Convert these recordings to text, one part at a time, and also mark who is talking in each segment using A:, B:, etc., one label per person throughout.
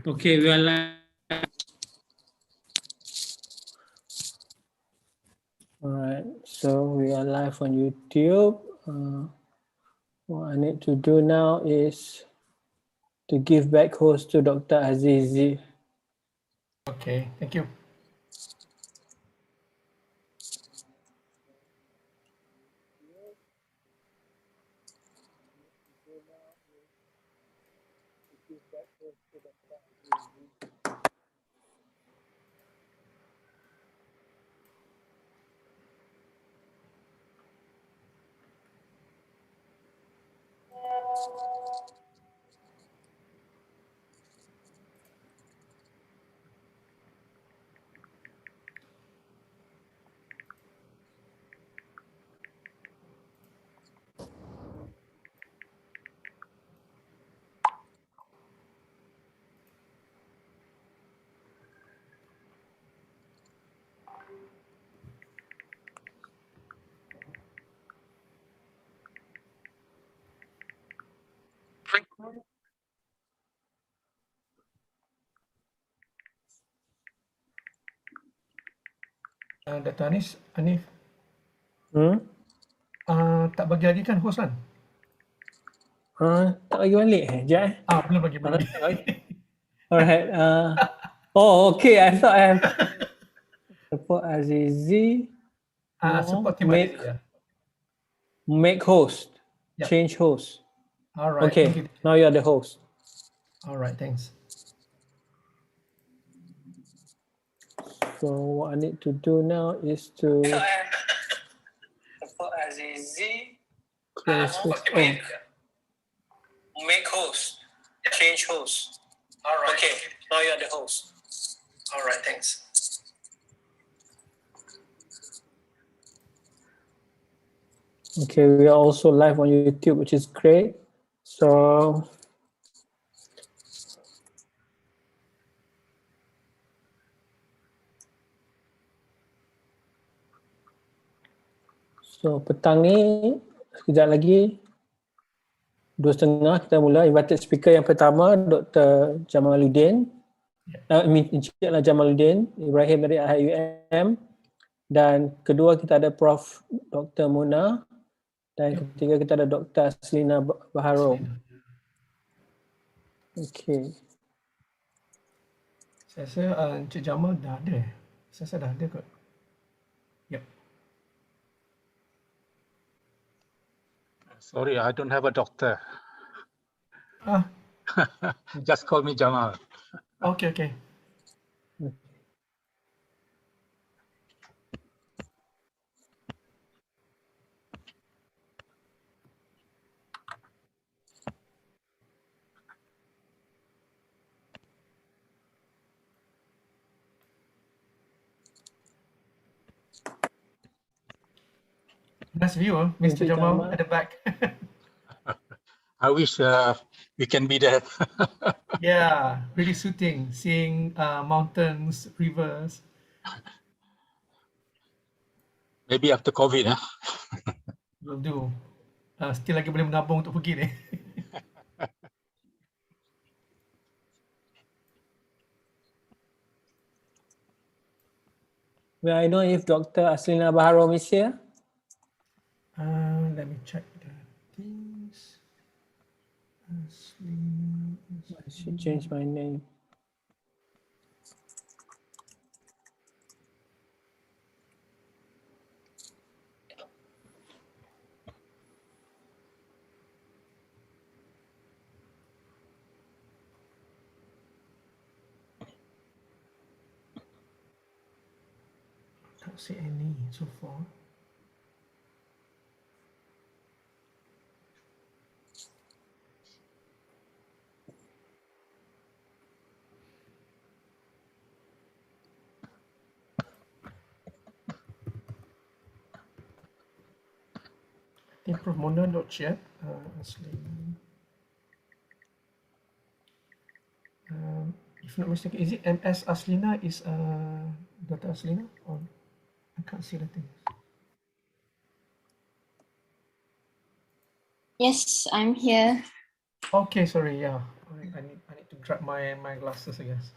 A: Okay, we are live. All right, so we are live on YouTube. What I need to do now is to give back host to Dr. Azizi.
B: Okay, thank you. Dr. Hanif, tak bagi lagi kan host kan?
A: Tak bagi balik sekejap
B: Belum bagi.
A: Alright. Oh, okay. I thought I have support Azizi.
B: Support team
A: make
B: Azizi, yeah.
A: make host.
B: Yep.
A: Change host.
B: All right.
A: Okay,
B: Thank you.
A: now you are the host.
B: All right, thanks.
A: So what I need to do now is to support Azizi. Close this. Make host. Change host.
B: All right.
A: Okay, now you are the host.
B: All right, thanks.
A: Okay, we are also live on YouTube, which is great. So petang ni sekejap lagi 2:30 kita mula. Invited speaker yang pertama Dr. Jamaluddin. Encik Jamaluddin Ibrahim dari IUM, dan kedua kita ada Prof. Dr. Muna, dan ketiga kita ada Dr. Aslina Baharo. Okay.
B: Saya rasa Encik Jamal dah ada. Saya rasa dah ada kot. Yep.
C: Sorry, I don't have a doctor.
B: Ah,
C: Just call me Jamal.
B: okay, okay. Nice view, Mr. Jamal at the back.
C: I wish we can be there.
B: Yeah, really soothing, seeing mountains, rivers.
C: Maybe after COVID.
B: Will do. Still lagi boleh menabung untuk pergi ni.
A: May I know if Dr. Aslina Baharo is here?
B: Let me check the things.
A: I should change my name.
B: Can't see any so far. I think Prof. Mona not yet. If not mistaken, is it MS Aslina is Dr. Aslina? Or I can't see the thing.
D: Yes, I'm here.
B: Okay, sorry, yeah. I need to grab my glasses, I guess.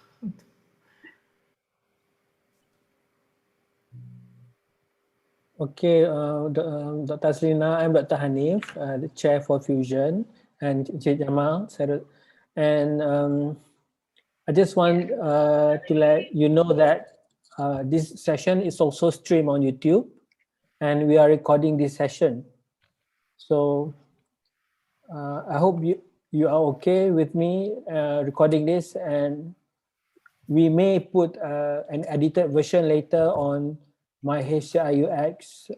A: Okay, Dr. Aslina, I'm Dr. Hanif, the chair for Fusion, and Encik Jamal. And I just want to let you know that this session is also streamed on YouTube, and we are recording this session. So I hope you are okay with me recording this, and we may put an edited version later on myHCI-UX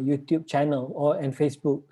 A: YouTube channel or and Facebook.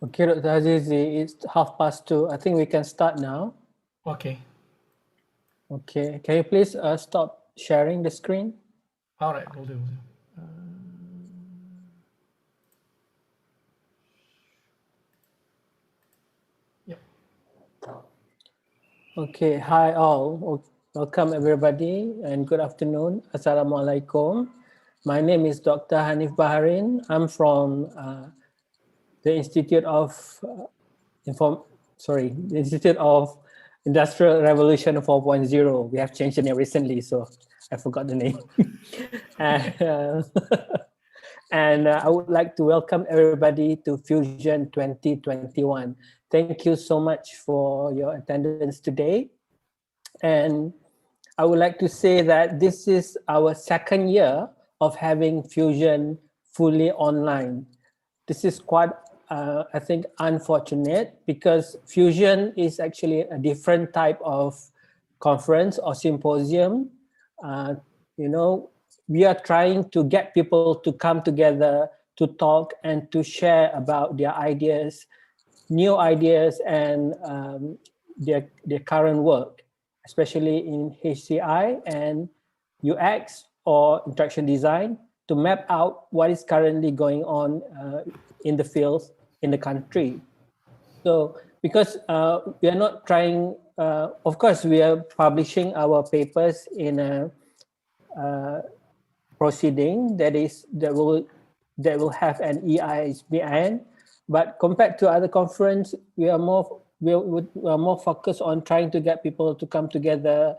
A: Okay, Dr. Azizi, it's 2:30. I think we can start now.
B: Okay.
A: Okay, can you please stop sharing the screen?
B: All right. Will do. Yep.
A: Okay, hi all. Welcome everybody and good afternoon. Assalamualaikum. My name is Dr. Hanif Baharin. I'm from the Institute of the Institute of Industrial Revolution 4.0. We have changed the name recently, so I forgot the name. And I would like to welcome everybody to Fusion 2021. Thank you so much for your attendance today. And I would like to say that this is our second year of having Fusion fully online. This is quite, I think, unfortunate because Fusion is actually a different type of conference or symposium. You know, we are trying to get people to come together to talk and to share about their ideas, new ideas, and their current work, especially in HCI and UX or interaction design, to map out what is currently going on in the fields in the country. So because we are not trying, of course, we are publishing our papers in a proceeding that will have an EISBN, but compared to other conference, we are more focused on trying to get people to come together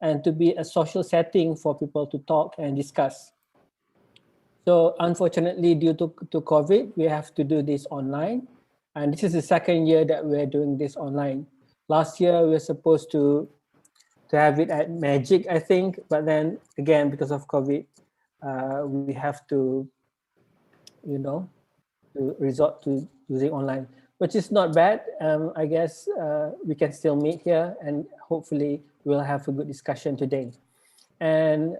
A: and to be a social setting for people to talk and discuss. So unfortunately, due to COVID, we have to do this online. And this is the second year that we're doing this online. Last year, we were supposed to have it at Magic, I think. But then again, because of COVID, we have to, to resort to using online, which is not bad. I guess we can still meet here and hopefully we'll have a good discussion today. And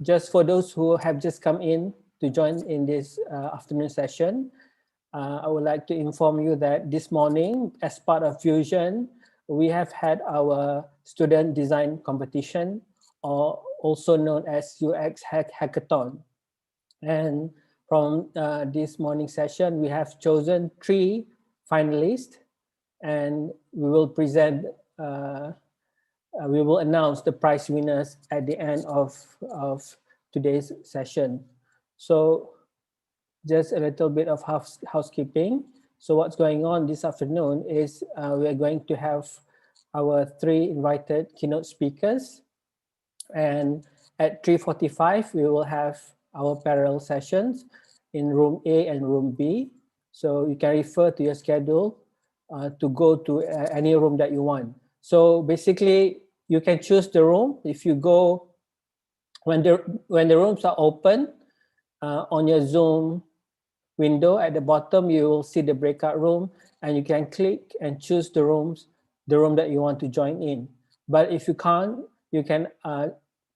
A: just for those who have just come in to join in this afternoon session, I would like to inform you that this morning, as part of Fusion, we have had our student design competition, or also known as UX Hackathon. And from this morning session, we have chosen 3 finalists, and we will present, we will announce the prize winners at the end of today's session. So just a little bit of housekeeping. So what's going on this afternoon is we're going to have our 3 invited keynote speakers. And at 3:45, we will have our parallel sessions in room A and room B. So you can refer to your schedule to go to any room that you want. So basically, you can choose the room. If you go, when the rooms are open, on your Zoom window at the bottom, you will see the breakout room, and you can click and choose the room that you want to join in. But if you can't, you can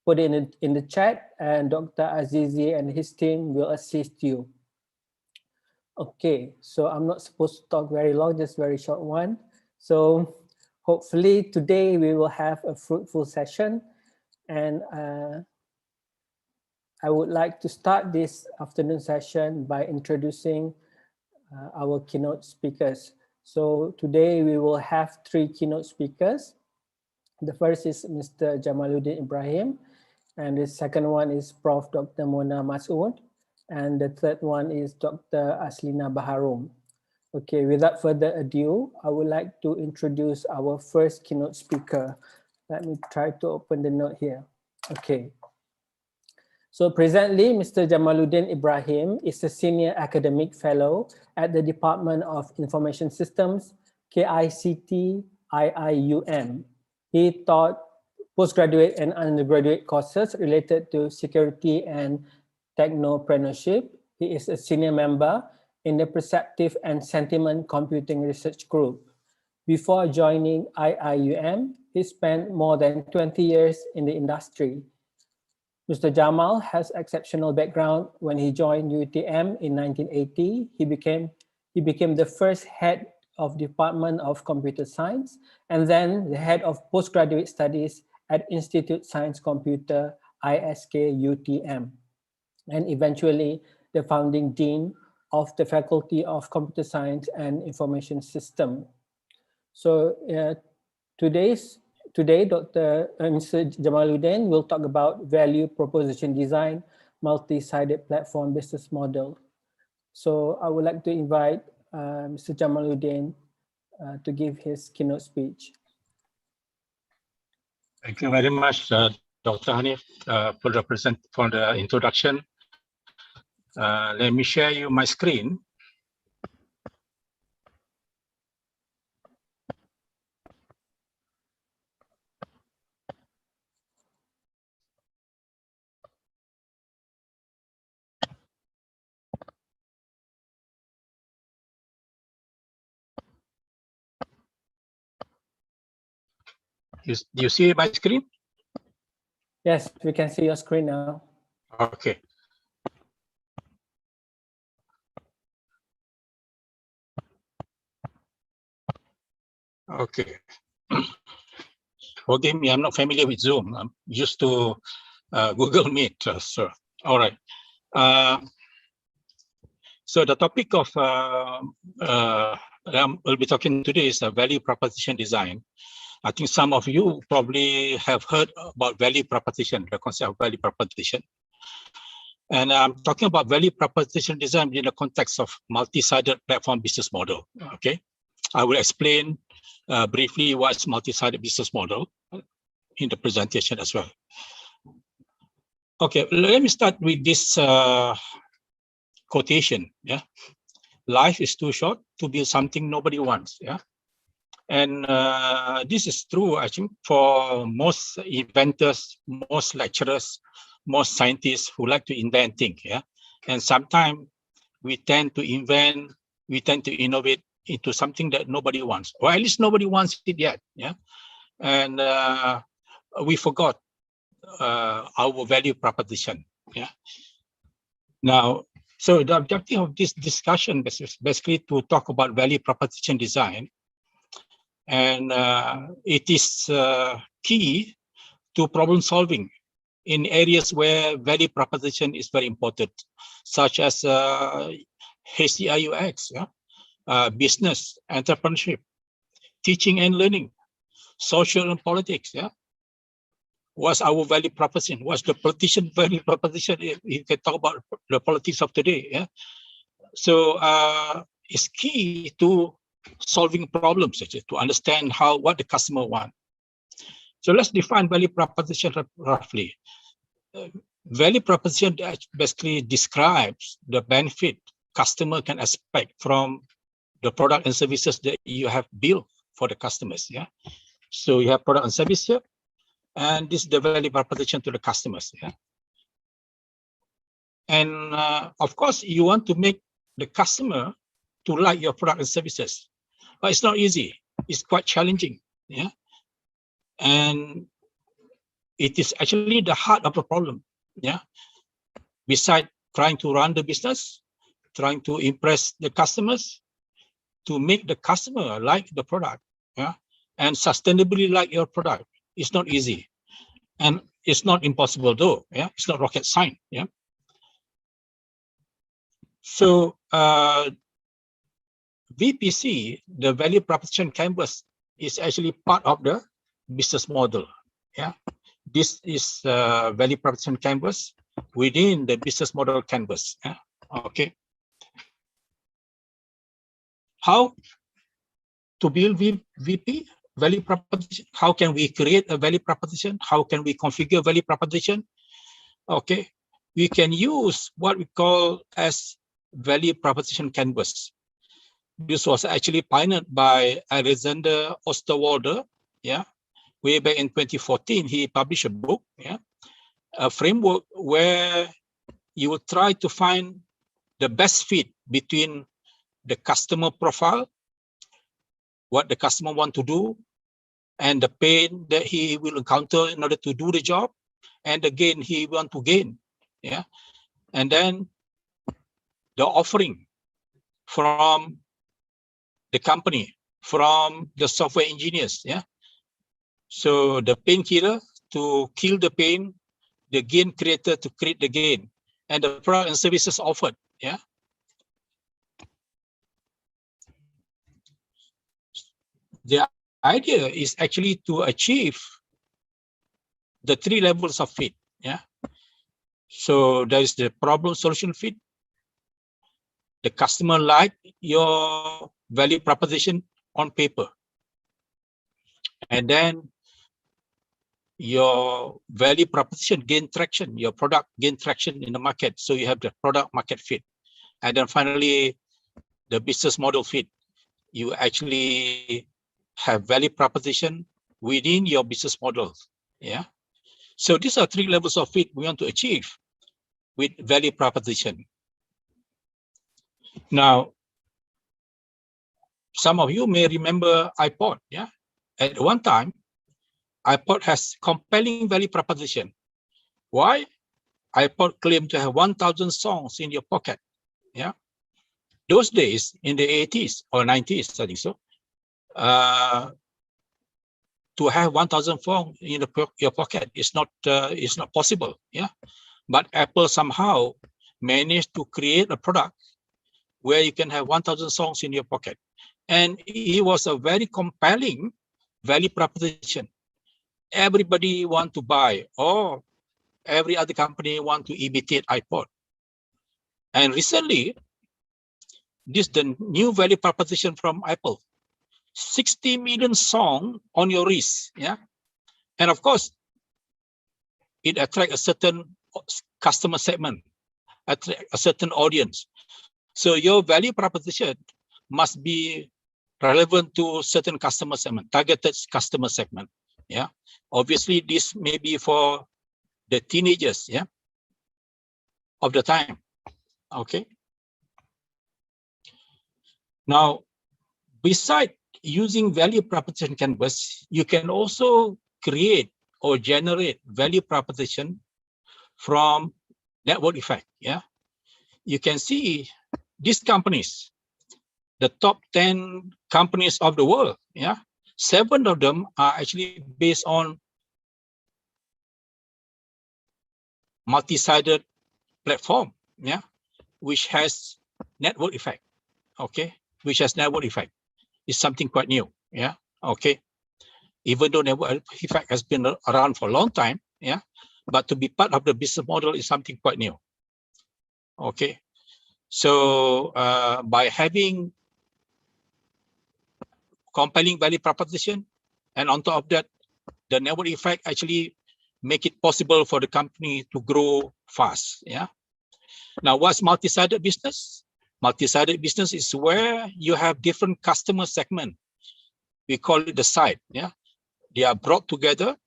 A: put it in the chat, and Dr. Azizi and his team will assist you. Okay, so I'm not supposed to talk very long, just very short one. So hopefully today we will have a fruitful session, and I would like to start this afternoon session by introducing our keynote speakers. So today we will have 3 keynote speakers. The first is Mr. Jamaluddin Ibrahim, and the second one is Prof. Dr. Mona Masood, and the third one is Dr. Aslina Baharum. Okay, without further ado, I would like to introduce our first keynote speaker. Let me try to open the note here. Okay. So presently, Mr. Jamaluddin Ibrahim is a senior academic fellow at the Department of Information Systems, KICT IIUM. He taught postgraduate and undergraduate courses related to security and technopreneurship. He is a senior member in the Perceptive and Sentiment Computing Research Group. Before joining IIUM, he spent more than 20 years in the industry. Mr. Jamal has exceptional background. When he joined UTM in 1980, he He became the first head of Department of Computer Science, and then the head of postgraduate studies at Institute Science Computer, ISK-UTM, and eventually the founding dean of the Faculty of Computer Science and Information System. So today, Mr. Jamaluddin will talk about value proposition design, multi-sided platform business model. So I would like to invite Mr. Jamaluddin to give his keynote speech.
C: Thank you very much, Dr. Hanif, for the introduction. Let me share you my screen. Do you see my screen?
A: Yes, we can see your screen now.
C: Okay. Okay. Forgive me, I'm not familiar with Zoom. I'm used to Google Meet. So, all right. So the topic of we'll be talking today is value proposition design. I think some of you probably have heard about value proposition, the concept of value proposition. And I'm talking about value proposition design in the context of multi-sided platform business model. Okay, I will explain briefly what's multi-sided business model in the presentation as well. Okay, let me start with this quotation. Yeah, life is too short to build something nobody wants. Yeah. And this is true, I think, for most inventors, most lecturers, most scientists who like to invent things. Yeah, and sometimes we tend to invent, we tend to innovate into something that nobody wants, or at least nobody wants it yet. Yeah, and we forgot our value proposition. Yeah. Now, so the objective of this discussion is basically to talk about value proposition design. And it is key to problem solving in areas where value proposition is very important, such as myHCI-UX, yeah? Business, entrepreneurship, teaching and learning, social and politics. Yeah, what's our value proposition? What's the politician value proposition? You can talk about the politics of today. Yeah, so it's key to solving problems, actually, to understand what the customer wants. So let's define value proposition roughly. Value proposition basically describes the benefit customer can expect from the product and services that you have built for the customers. Yeah. So you have product and service here, and this is the value proposition to the customers. Yeah. And of course, you want to make the customer to like your product and services. But it's not easy. It's quite challenging. Yeah. And it is actually the heart of the problem. Yeah. Besides trying to run the business, trying to impress the customers, to make the customer like the product, yeah, and sustainably like your product. It's not easy. And it's not impossible though. Yeah. It's not rocket science. Yeah. So VPC, the value proposition canvas, is actually part of the business model. Yeah, this is value proposition canvas within the business model canvas. Yeah? Okay. How to build VP value proposition? How can we create a value proposition? How can we configure value proposition? Okay, we can use what we call as value proposition canvas. This was actually pioneered by Alexander Osterwalder, yeah, way back in 2014. He published a book, yeah, a framework where you will try to find the best fit between the customer profile, what the customer want to do, and the pain that he will encounter in order to do the job, and the gain he want to gain, yeah, and then the offering from the company from the software engineers. Yeah. So the painkiller to kill the pain, the gain creator to create the gain, and the product and services offered. Yeah. The idea is actually to achieve the 3 levels of fit. Yeah. So there is the problem solution fit. The customer like your value proposition on paper. And then your value proposition gain traction, your product gain traction in the market. So you have the product market fit. And then finally, the business model fit. You actually have value proposition within your business model. Yeah. So these are 3 levels of fit we want to achieve with value proposition. Now, some of you may remember iPod. Yeah. At one time, iPod has compelling value proposition. Why? iPod claimed to have 1,000 songs in your pocket. Yeah. Those days, in the 80s or 90s, I think so, to have 1,000 songs in your pocket is not possible. Yeah. But Apple somehow managed to create a product where you can have 1,000 songs in your pocket. And it was a very compelling value proposition. Everybody want to buy, or every other company want to imitate iPod. And recently, the new value proposition from Apple, 60 million songs on your wrist. Yeah. And of course, it attracts a certain customer segment, attract a certain audience. So your value proposition must be relevant to certain customer segment, targeted customer segment. Yeah. Obviously, this may be for the teenagers, yeah, of the time. Okay. Now, besides using value proposition canvas, you can also create or generate value proposition from network effect. Yeah. You can see these companies, the top 10 companies of the world. Yeah. 7 of them are actually based on multi-sided platform, yeah, which has network effect. Okay, which has network effect. It's something quite new. Yeah. Okay. Even though network effect has been around for a long time, yeah, but to be part of the business model is something quite new. Okay. So by having compelling value proposition, and on top of that, the network effect actually make it possible for the company to grow fast. Yeah. Now, what's multi-sided business? Multi-sided business is where you have different customer segment. We call it the side. Yeah. They are brought together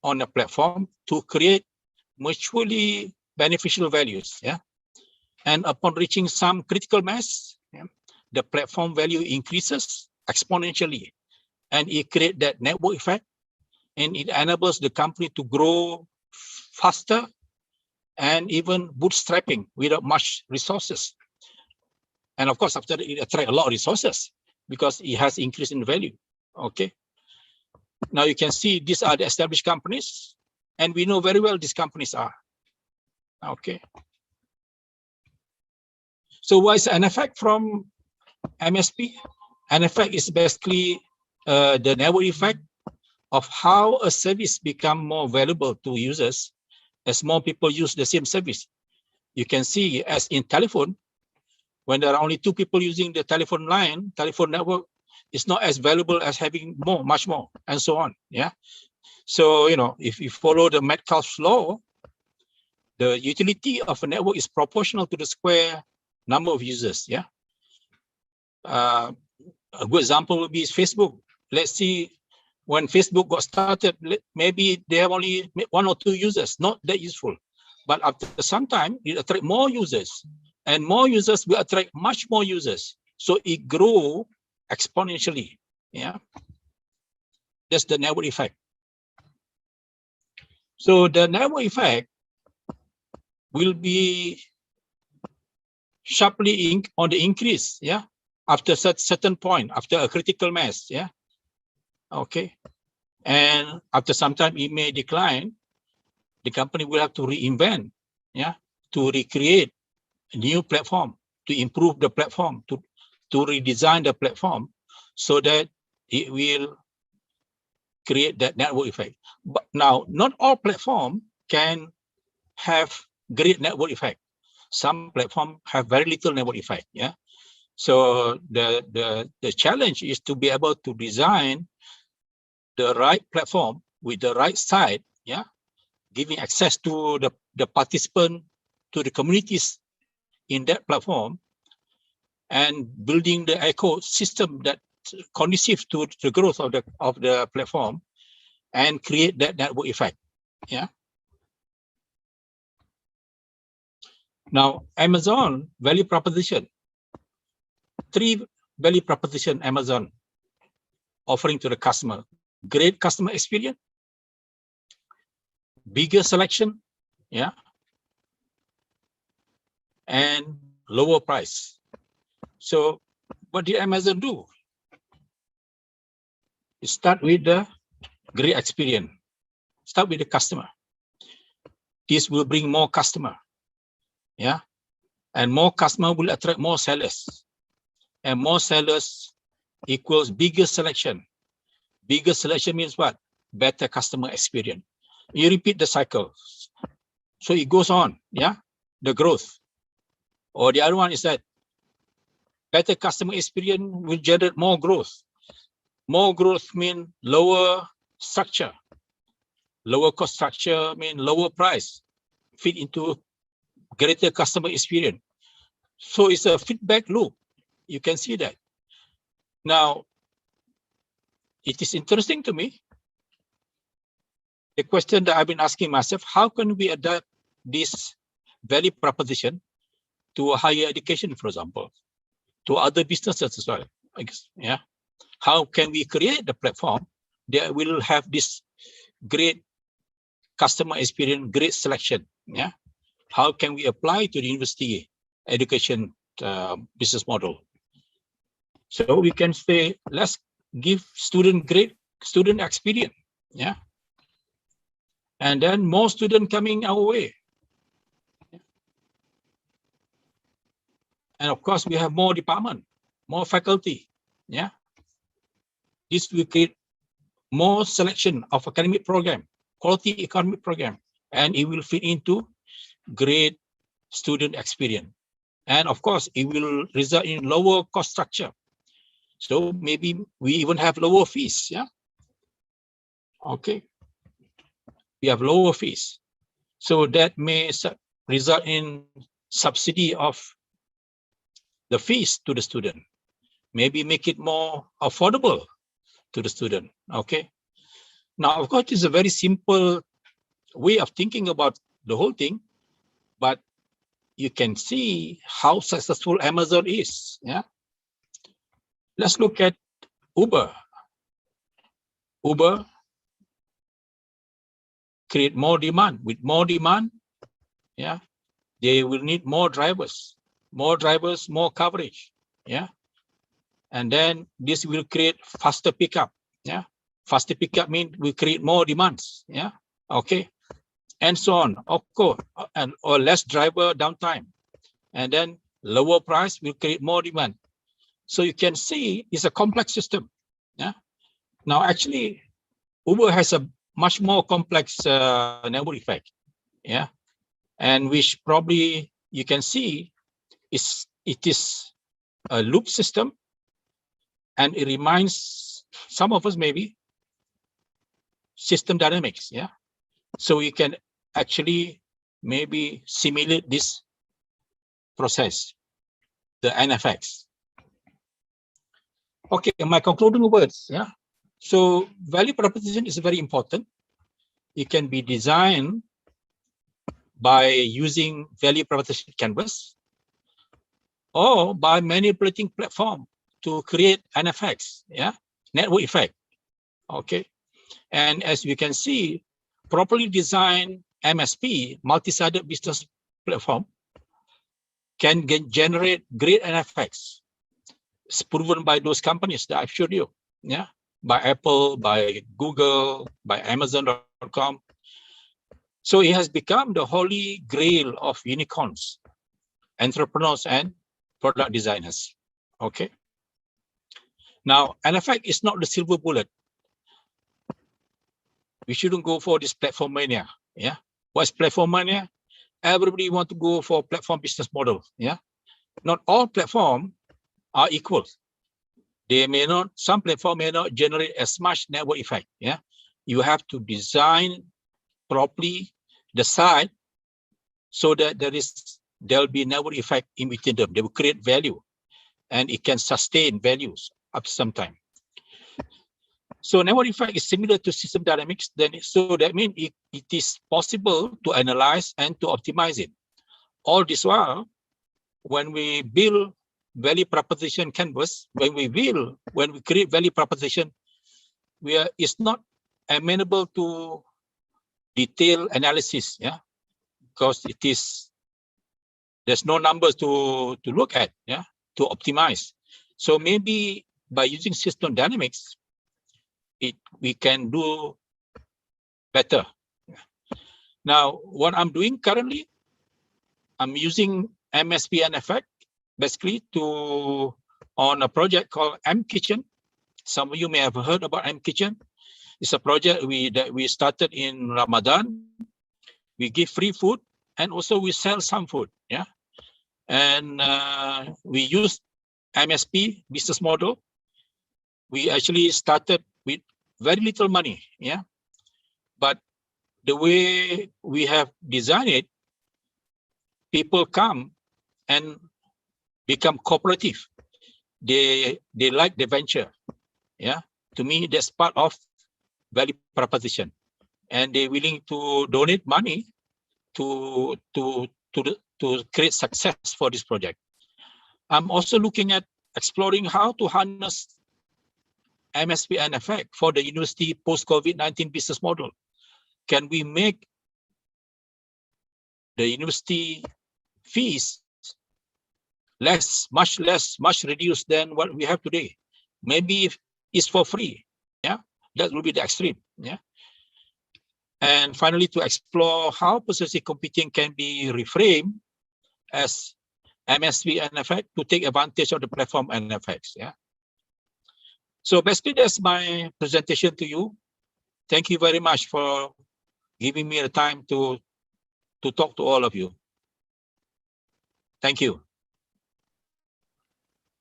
C: on a platform to create mutually beneficial values. Yeah. And upon reaching some critical mass, yeah, the platform value increases exponentially, and it creates that network effect, and it enables the company to grow faster and even bootstrapping without much resources. And of course, after that, it attracts a lot of resources because it has increased in value. Okay. Now you can see these are the established companies, and we know very well these companies are. Okay. So what is an effect from MSP? An effect is basically the network effect of how a service become more valuable to users as more people use the same service. You can see, as in telephone, when there are only 2 people using the telephone line, telephone network is not as valuable as having more, much more, and so on. Yeah. So, you know, if you follow the Metcalfe's law, the utility of a network is proportional to the square number of users. Yeah. A good example would be Facebook. Let's see, when Facebook got started, maybe they have only 1 or 2 users, not that useful. But after some time, it attract more users, and more users will attract much more users. So it grows exponentially. Yeah. That's the network effect. So the network effect will be sharply on the increase. Yeah. after certain point, after a critical mass, yeah. Okay. And after some time it may decline, the company will have to reinvent, yeah, to recreate a new platform, to improve the platform, to redesign the platform so that it will create that network effect. But now, not all platforms can have great network effect. Some platforms have very little network effect, yeah. So the challenge is to be able to design the right platform with the right side, yeah, giving access to the participant, to the communities in that platform, and building the ecosystem that conducive to the growth of the platform, and create that network effect. Yeah. Now, Amazon value proposition. 3 value proposition Amazon offering to the customer: great customer experience, bigger selection, yeah, and lower price. So what did Amazon do? It start with the great experience. Start with the customer. This will bring more customer, yeah, and more customer will attract more sellers, and more sellers equals bigger selection. Bigger selection means what? Better customer experience. You repeat the cycle, so it goes on, yeah, the growth. Or the other one is that better customer experience will generate more growth. More growth mean lower structure. Lower cost structure mean lower price, fit into greater customer experience. So it's a feedback loop. You can see that. Now, it is interesting to me, the question that I've been asking myself: how can we adapt this value proposition to a higher education, for example, to other businesses as well? I guess, yeah. How can we create the platform that will have this great customer experience, great selection? Yeah. How can we apply to the university education business model? So we can say, let's give student great student experience, yeah, and then more student coming our way, and of course we have more department, more faculty, yeah. This will create more selection of academic program, quality academic program, and it will fit into great student experience. And of course, it will result in lower cost structure. So maybe we even have lower fees, yeah. Okay, we have lower fees. So that may result in subsidy of the fees to the student. Maybe make it more affordable to the student, okay. Now, of course, it's a very simple way of thinking about the whole thing, but you can see how successful Amazon is, yeah. Let's look at Uber. Uber create more demand. With more demand, yeah, they will need more drivers, more coverage, yeah. And then this will create faster pickup, yeah. Faster pickup means we create more demands, yeah. Okay, and so on, of course, and or less driver downtime, and then lower price will create more demand. So you can see it's a complex system, yeah. Now, actually, Uber has a much more complex network effect, yeah, and which probably you can see it is a loop system, and it reminds some of us maybe system dynamics, yeah. So you can actually maybe simulate this process, the NFX. Okay, my concluding words, yeah. So value proposition is very important. It can be designed by using value proposition canvas or by manipulating platform to create NFX, yeah, network effect. Okay, and as we can see, properly designed MSP, multi-sided business platform, can generate great NFX It's proven by those companies that I've showed you. Yeah, by Apple, by Google, by Amazon.com. So it has become the holy grail of unicorns, entrepreneurs, and product designers. Okay. Now, NFX is not the silver bullet. We shouldn't go for this platform mania. Yeah. What's platform mania? Everybody want to go for platform business model. Yeah. Not all platforms are equal. They may not, some platform may not generate as much network effect. Yeah. You have to design properly the site so that there'll be network effect in between them. They will create value and it can sustain values up to some time. So network effect is similar to system dynamics. So that means it is possible to analyze and to optimize it. All this while, when we build value proposition canvas, when we create value proposition, it's not amenable to detailed analysis, yeah, because there's no numbers to look at, yeah, to optimize. So maybe by using system dynamics, we can do better. Now, what I'm doing currently, I'm using MSP NFX basically on a project called M-Kitchen. Some of you may have heard about M-Kitchen. It's a project that we started in Ramadan. We give free food and also we sell some food, yeah. And we use MSP business model. We actually started with very little money, yeah. But the way we have designed it, people come and become cooperative. They like the venture, yeah. To me, that's part of value proposition, and they're willing to donate money to create success for this project. I'm also looking at exploring how to harness MSP NFX for the university post-COVID-19 business model. Can we make the university fees much reduced than what we have today? Maybe if it's for free, yeah, that will be the extreme, yeah. And finally, to explore how persuasive computing can be reframed as MSP NFX to take advantage of the platform NFX, yeah. So basically, that's my presentation to you. Thank you very much for giving me the time to talk to all of you. Thank you.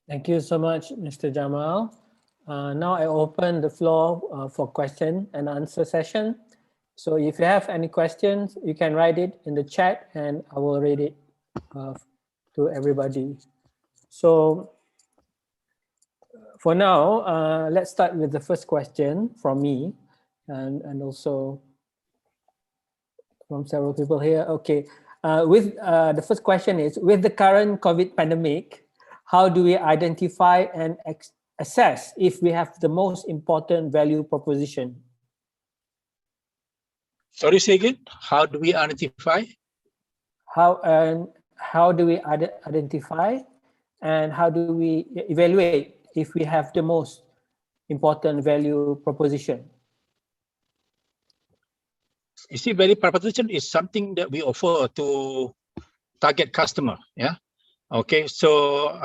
A: Thank you so much, Mr. Jamal. Now I open the floor for question and answer session. So if you have any questions, you can write it in the chat and I will read it to everybody. So for now, let's start with the first question from me and also from several people here. Okay, the first question is, with the current COVID pandemic, how do we identify and assess if we have the most important value proposition?
C: Sorry, say again. How do we identify?
A: How do we identify and how do we evaluate if we have the most important value proposition?
C: You see, value proposition is something that we offer to target customer. Yeah. Okay. So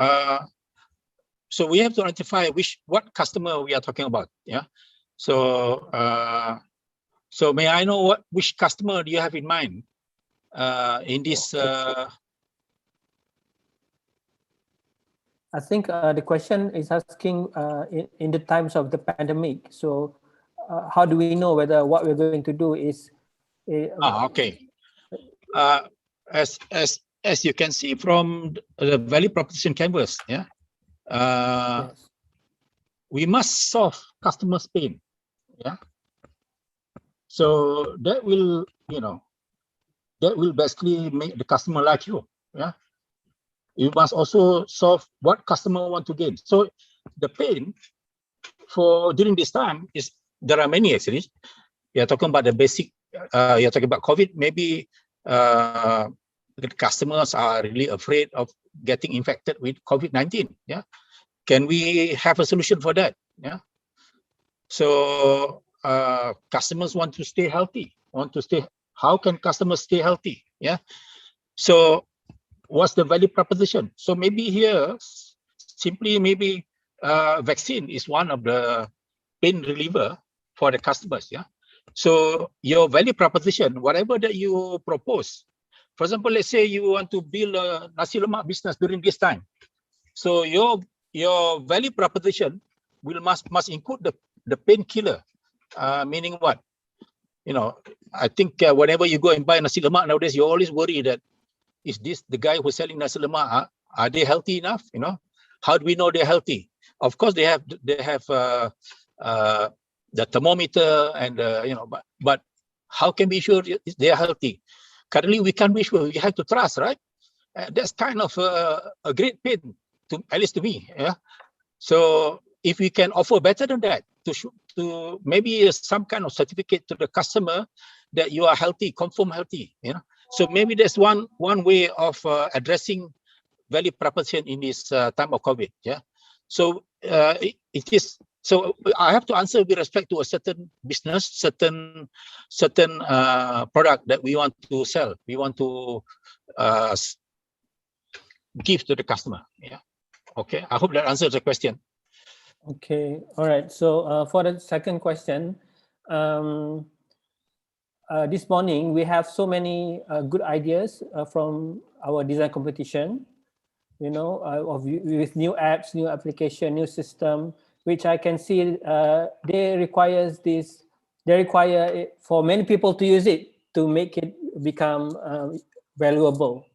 C: so we have to identify what customer we are talking about. Yeah. So so may I know which customer do you have in mind in this?
A: I think the question is asking in the times of the pandemic. So how do we know whether what we're going to do is?
C: Okay. As you can see from the value proposition canvas, yeah, yes. We must solve customers' pain, yeah. So that will, that will basically make the customer like you, yeah. You must also solve what customer want to gain. So the pain for during this time is, there are many actually. You're talking about the basic, you're talking about COVID, maybe the customers are really afraid of getting infected with COVID-19, yeah. Can we have a solution for that? Yeah. So customers want to stay healthy. How can customers stay healthy? Yeah. So what's the value proposition? So maybe here, simply maybe vaccine is one of the pain reliever for the customers. Yeah. So your value proposition, whatever that you propose, for example, let's say you want to build a nasi lemak business during this time. So your value proposition must include the painkiller, meaning what? You know, I think whenever you go and buy nasi lemak nowadays, you always worry that, is this the guy who's selling nasi lemak? Are they healthy enough? You know, how do we know they're healthy? Of course, they have the thermometer and you know, but how can we be sure they are healthy? Currently, we can't be sure. We have to trust, right? That's kind of a great pain, at least to me. Yeah. So if we can offer better than that, to maybe some kind of certificate to the customer that you are healthy, confirm healthy. You know. So maybe that's one way of addressing value proposition in this time of COVID. Yeah. So it is. So I have to answer with respect to a certain business, certain product that we want to sell. We want to give to the customer. Yeah. Okay. I hope that answers the question.
A: Okay. All right. So for the second question, this morning we have so many good ideas from our design competition. You know, with new apps, new application, new system, which I can see they require it for many people to use it to make it become valuable.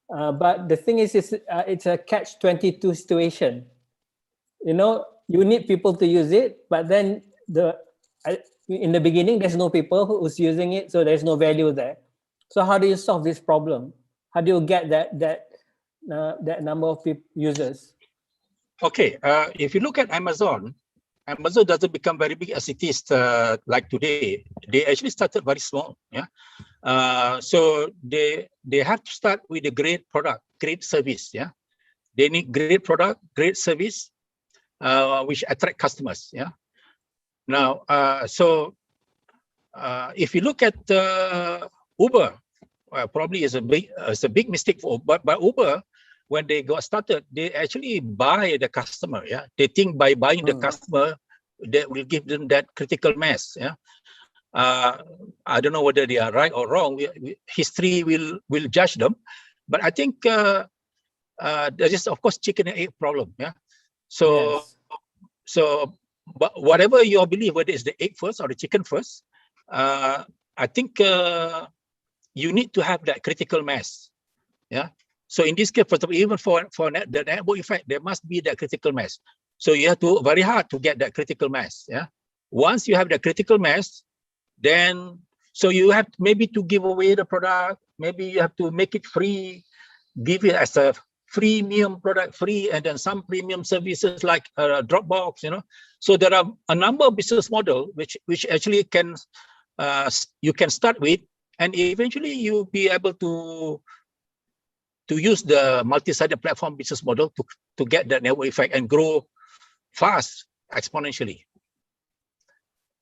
A: But the thing is, it's a catch-22 situation. You know, you need people to use it, but then in the beginning, there's no people who's using it, so there's no value there. So how do you solve this problem? How do you get that number of users?
C: Okay, if you look at Amazon doesn't become very big as it is like today. They actually started very small. Yeah, so they have to start with a great product, great service. Yeah, they need great product, great service, which attract customers. Yeah. Now, so if you look at Uber, probably is a big mistake for Uber, but Uber, when they got started, they actually buy the customer. Yeah, they think by buying the customer, that will give them that critical mass. Yeah, I don't know whether they are right or wrong. History will judge them, but I think there is, of course, chicken and egg problem. Yeah, so
A: yes.
C: So, but whatever your belief, whether it's the egg first or the chicken first, I think you need to have that critical mass. Yeah. So in this case, even for the network effect, there must be that critical mass. So you have to work very hard to get that critical mass. Yeah. Once you have the critical mass, then so you have maybe to give away the product. Maybe you have to make it free, give it as a freemium product, free, and then some premium services like Dropbox. You know. So there are a number of business model which actually can you can start with, and eventually you'll be able to use the multi-sided platform business model to get that network effect and grow fast, exponentially.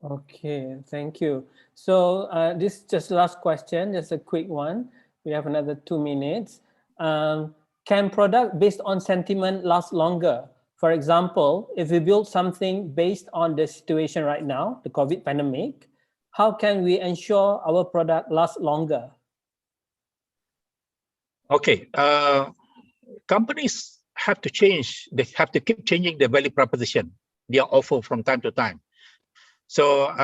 A: Okay, thank you. So this is just last question, just a quick one. We have another 2 minutes. Can product based on sentiment last longer? For example, if we build something based on the situation right now, the COVID pandemic, how can we ensure our product lasts longer?
C: Okay, companies have to change. They have to keep changing their value proposition, their offer from time to time. So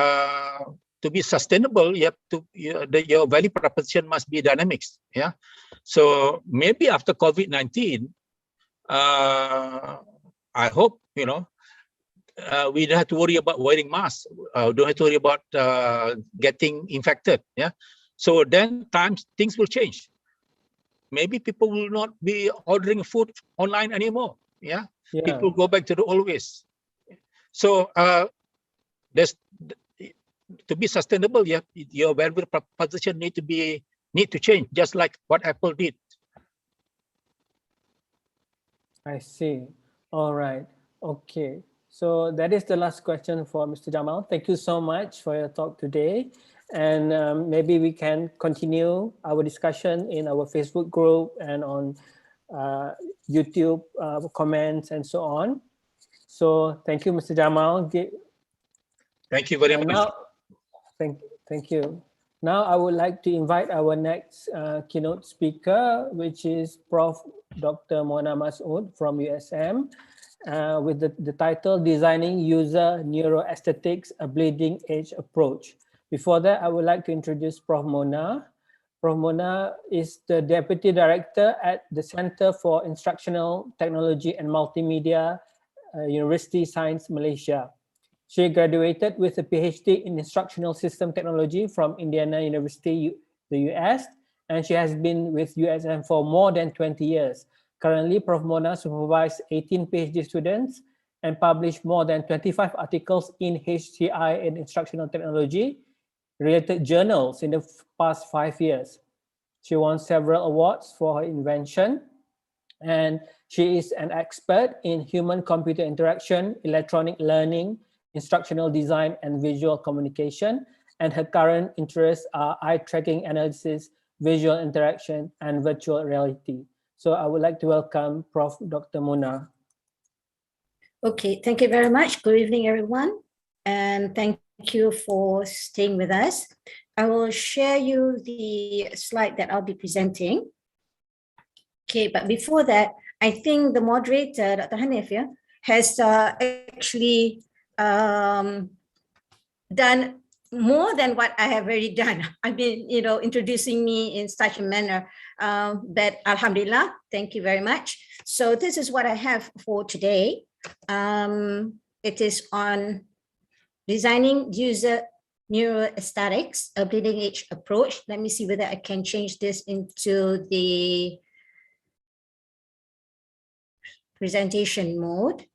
C: to be sustainable, you have to your value proposition must be dynamics. Yeah. So maybe after COVID-19, I hope we don't have to worry about wearing masks. Don't have to worry about getting infected. Yeah. So then things will change. Maybe people will not be ordering food online anymore. Yeah. People go back to the old ways. So there's to be sustainable, your value proposition need to change, just like what Apple did.
A: I see. All right. Okay. So that is the last question for Mr. Jamal. Thank you so much for your talk today. And maybe we can continue our discussion in our Facebook group and on YouTube comments and so on. So thank you, Mr. Jamal.
C: Thank you very much.
A: Now, thank you. Now I would like to invite our next keynote speaker, which is Prof. Dr. Mona Masood from USM, with the title Designing User Neuroaesthetics, a Bleeding Edge Approach. Before that, I would like to introduce Prof. Mona. Prof. Mona is the Deputy Director at the Center for Instructional Technology and Multimedia, University Science Malaysia. She graduated with a PhD in Instructional System Technology from Indiana University, the US, and she has been with USM for more than 20 years. Currently, Prof. Mona supervises 18 PhD students and published more than 25 articles in HCI and Instructional Technology related journals in the past 5 years. She won several awards for her invention, and she is an expert in human-computer interaction, electronic learning, instructional design, and visual communication. And her current interests are eye tracking analysis, visual interaction, and virtual reality. So I would like to welcome Prof. Dr. Mona.
D: Okay, thank you very much. Good evening, everyone. And thank you for staying with us. I will share you the slide that I'll be presenting. Okay, but before that, I think the moderator, Dr. Hanif, has actually done more than what I have already done. I've been, introducing me in such a manner, but Alhamdulillah, thank you very much. So this is what I have for today. It is on designing user neuroaesthetics, a bleeding edge approach. Let me see whether I can change this into the presentation mode.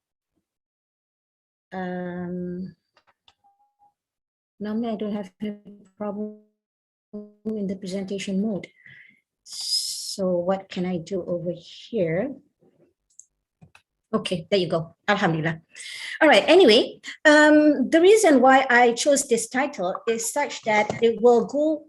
D: Normally I don't have a problem in the presentation mode. So what can I do over here? Okay, there you go. Alhamdulillah. All right, anyway, the reason why I chose this title is such that it will go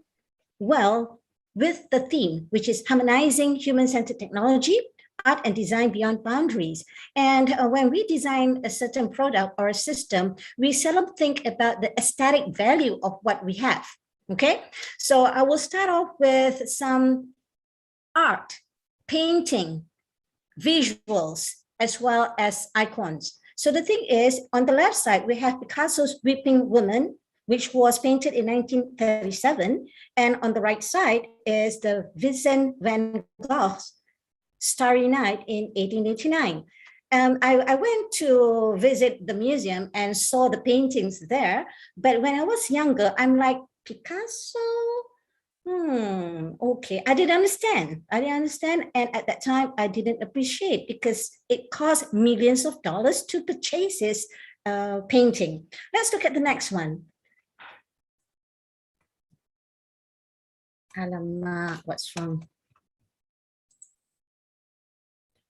D: well with the theme, which is harmonizing human-centered technology, art and design beyond boundaries. And when we design a certain product or a system, we seldom think about the aesthetic value of what we have, okay? So I will start off with some art, painting, visuals, as well as icons. So the thing is, on the left side, we have Picasso's Weeping Woman, which was painted in 1937. And on the right side is the Vincent van Gogh's Starry Night in 1889. I went to visit the museum and saw the paintings there. But when I was younger, I'm like, Picasso? Okay, I didn't understand. And at that time, I didn't appreciate because it cost millions of dollars to purchase his painting. Let's look at the next one. Alamak, what's wrong?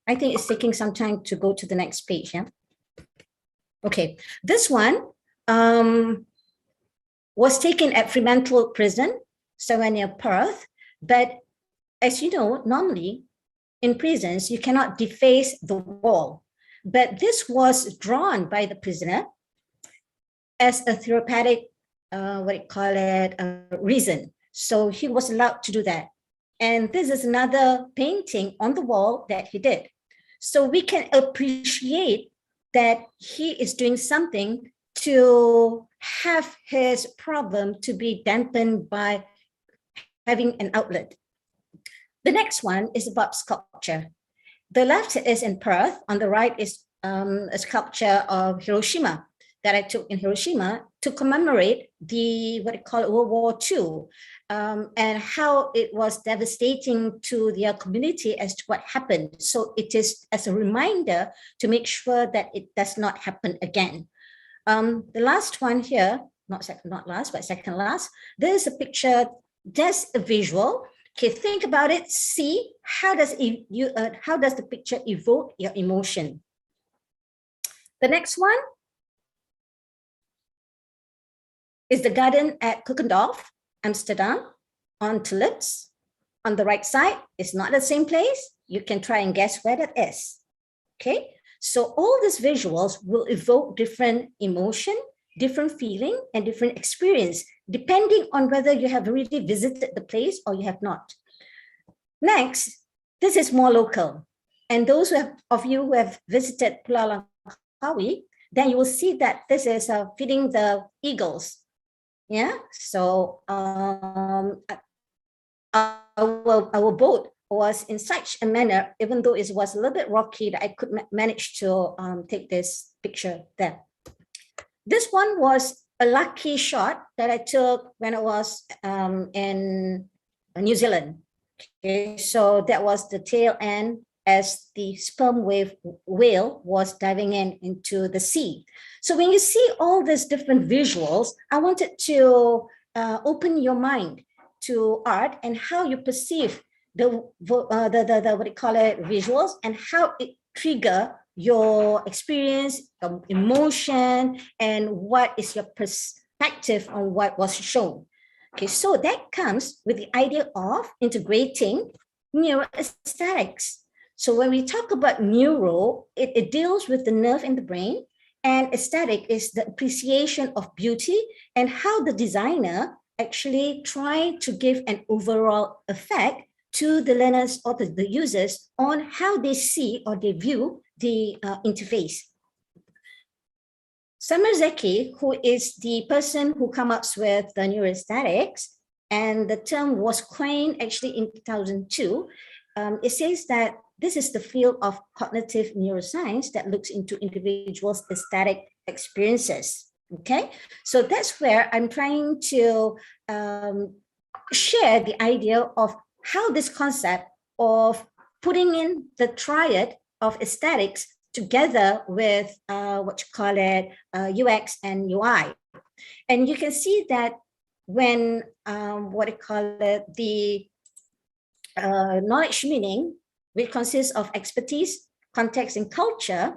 D: I think it's taking some time to go to the next page, yeah? Okay, this one was taken at Fremantle Prison, somewhere near Perth. But as you know, normally in prisons, you cannot deface the wall. But this was drawn by the prisoner as a therapeutic, reason. So he was allowed to do that. And this is another painting on the wall that he did. So we can appreciate that he is doing something to have his problem to be dampened by having an outlet. The next one is about sculpture. The left is in Perth. On the right is a sculpture of Hiroshima that I took in Hiroshima to commemorate the, World War II, and how it was devastating to their community as to what happened. So it is as a reminder to make sure that it does not happen again. The last one here, second last, there's a picture, that's a visual. Okay, think about it, see how does the picture evoke your emotion. The next one is the garden at Kukendorf, Amsterdam, on tulips. On the right side, it's not the same place. You can try and guess where that is. Okay, so all these visuals will evoke different emotion, different feeling, and different experience, depending on whether you have already visited the place or you have not. Next, this is more local. And those of you who have visited Pulau Langkawi, then you will see that this is feeding the eagles. Yeah, so our boat was in such a manner, even though it was a little bit rocky, that I could manage to take this picture there. This one was a lucky shot that I took when I was in New Zealand. Okay, so that was the tail end as the sperm whale was diving into the sea. So when you see all these different visuals, I wanted to open your mind to art and how you perceive the what do you call it, visuals, and how it trigger your experience, emotion, and what is your perspective on what was shown. Okay, so that comes with the idea of integrating neuroaesthetics. So when we talk about neuro, it deals with the nerve in the brain, and aesthetic is the appreciation of beauty and how the designer actually try to give an overall effect to the learners or the users on how they see or they view the interface. Samarzeki, who is the person who comes up with the neuroaesthetics, and the term was coined actually in 2002, it says that this is the field of cognitive neuroscience that looks into individuals' aesthetic experiences. Okay, so that's where I'm trying to share the idea of how this concept of putting in the triad of aesthetics together with what you call it, UX and UI. And you can see that when what you call it, the knowledge meaning, which consists of expertise, context, and culture,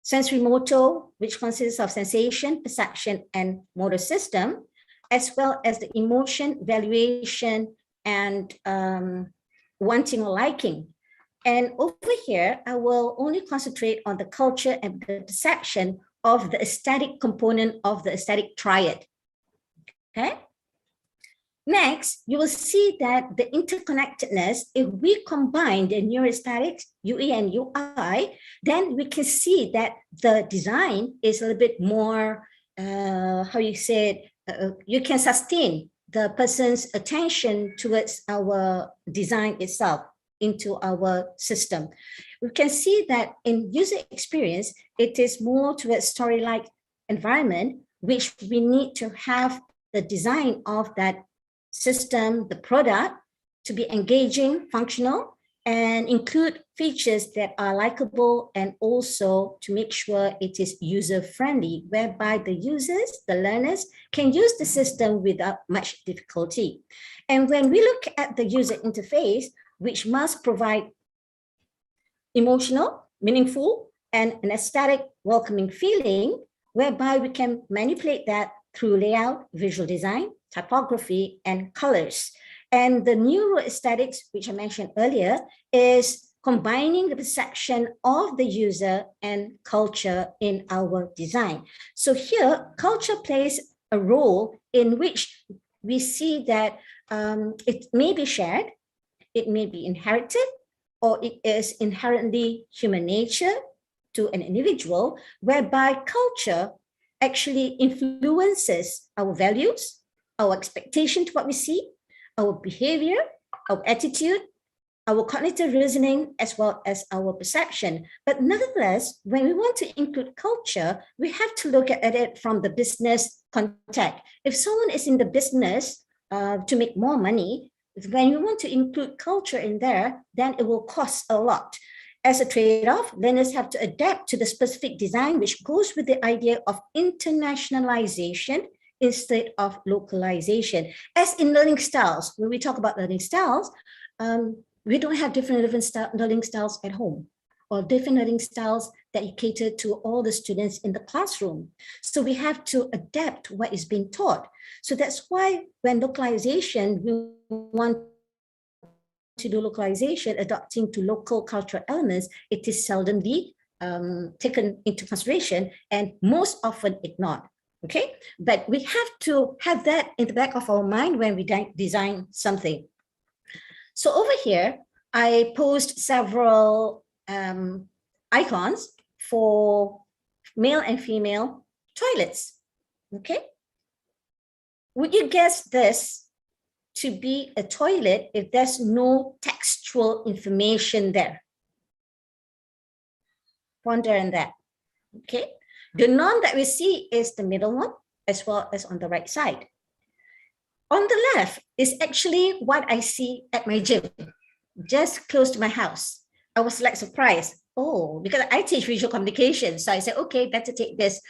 D: sensory motor, which consists of sensation, perception, and motor system, as well as the emotion, valuation, and wanting or liking. And over here, I will only concentrate on the culture and the perception of the aesthetic component of the aesthetic triad. Okay. Next, you will see that the interconnectedness, if we combine the neuroaesthetics, UE and UI, then we can see that the design is a little bit more, how you say it, you can sustain the person's attention towards our design itself into our system. We can see that in user experience, it is more towards story-like environment, which we need to have the design of that system, the product, to be engaging, functional, and include features that are likable, and also to make sure it is user-friendly, whereby the users, the learners, can use the system without much difficulty. And when we look at the user interface, which must provide emotional, meaningful, and an aesthetic, welcoming feeling, whereby we can manipulate that through layout, visual design, typography, and colors. And the neuroaesthetics, which I mentioned earlier, is combining the perception of the user and culture in our design. So here, culture plays a role in which we see that it may be shared, it may be inherited, or it is inherently human nature to an individual, whereby culture actually influences our values, our expectation to what we see, our behavior, our attitude, our cognitive reasoning, as well as our perception. But nevertheless, when we want to include culture, we have to look at it from the business context. If someone is in the business to make more money, when you want to include culture in there, then it will cost a lot. As a trade-off, learners have to adapt to the specific design, which goes with the idea of internationalization instead of localization. As in learning styles, when we talk about learning styles, we don't have different learning styles at home, or different learning styles that you cater to all the students in the classroom. So we have to adapt what is being taught. So that's why when localization, we want to do localization, adapting to local cultural elements, it is seldomly taken into consideration and most often ignored. Okay, but we have to have that in the back of our mind when we design something. So over here, I post several icons for male and female toilets. Okay, would you guess this to be a toilet if there's no textual information there? Ponder on that. Okay. The norm that we see is the middle one, as well as on the right side. On the left is actually what I see at my gym, just close to my house. I was like surprised. Oh, because I teach visual communication. So I said, okay, better take this,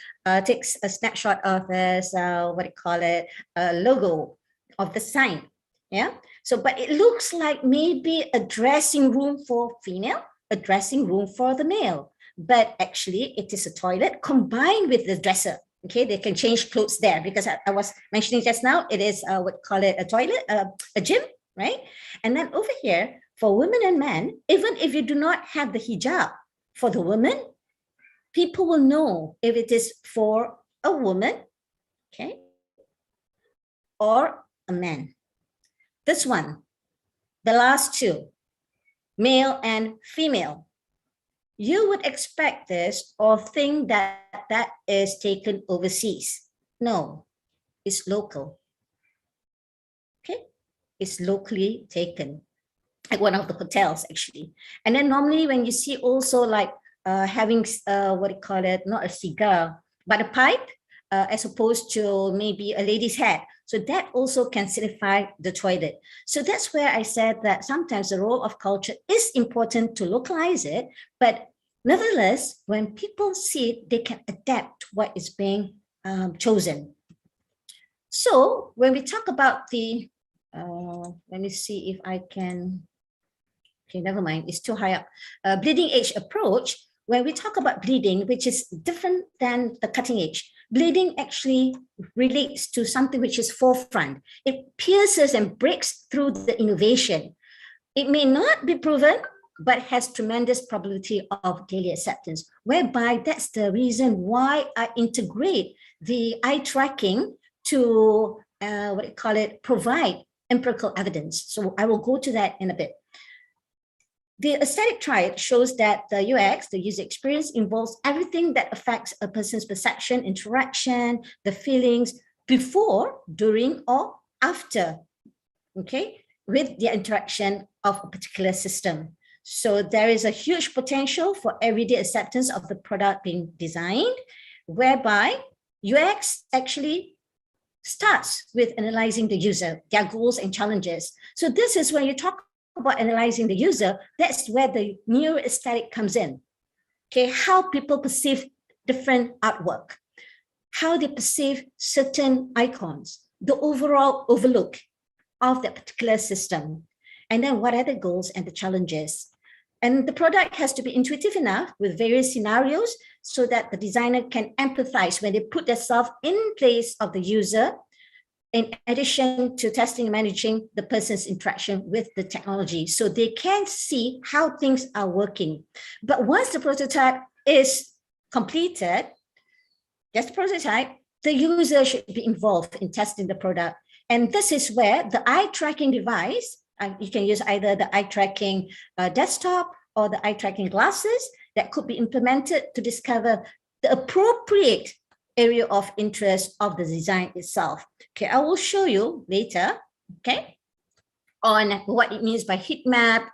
D: takes a snapshot of this, logo of the sign. Yeah. So, but it looks like maybe a dressing room for female, a dressing room for the male. But actually it is a toilet combined with the dresser. Okay, they can change clothes there because I was mentioning just now, it is a toilet, a gym, right? And then over here for women and men, even if you do not have the hijab for the women, people will know if it is for a woman, okay, or a man. This one, the last two, male and female. You would expect this or think that that is taken overseas. No, it's local. Okay, it's locally taken at one of the hotels actually. And then normally when you see also like having not a cigar, but a pipe, as opposed to maybe a lady's hat. So that also can signify the toilet. So that's where I said that sometimes the role of culture is important to localize it, but nevertheless, when people see it, they can adapt what is being chosen. So when we talk about the, let me see if I can, okay, never mind, it's too high up. Bleeding edge approach, when we talk about bleeding, which is different than the cutting edge, bleeding actually relates to something which is forefront. It pierces and breaks through the innovation. It may not be proven, but has tremendous probability of daily acceptance, whereby that's the reason why I integrate the eye tracking to provide empirical evidence. So I will go to that in a bit. The aesthetic triad shows that the UX, the user experience, involves everything that affects a person's perception, interaction, the feelings before, during, or after, okay, with the interaction of a particular system. So there is a huge potential for everyday acceptance of the product being designed, whereby UX actually starts with analyzing the user, their goals and challenges. So this is when you talk about analyzing the user, that's where the neuroaesthetic comes in. Okay, how people perceive different artwork, how they perceive certain icons, the overall overlook of that particular system, and then what are the goals and the challenges. And the product has to be intuitive enough with various scenarios so that the designer can empathize when they put themselves in place of the user, in addition to testing and managing the person's interaction with the technology, so they can see how things are working. But once the prototype is completed, just prototype, the user should be involved in testing the product. And this is where the eye tracking device, you can use either the eye tracking desktop or the eye tracking glasses that could be implemented to discover the appropriate area of interest of the design itself. Okay, I will show you later, okay, on what it means by heat map,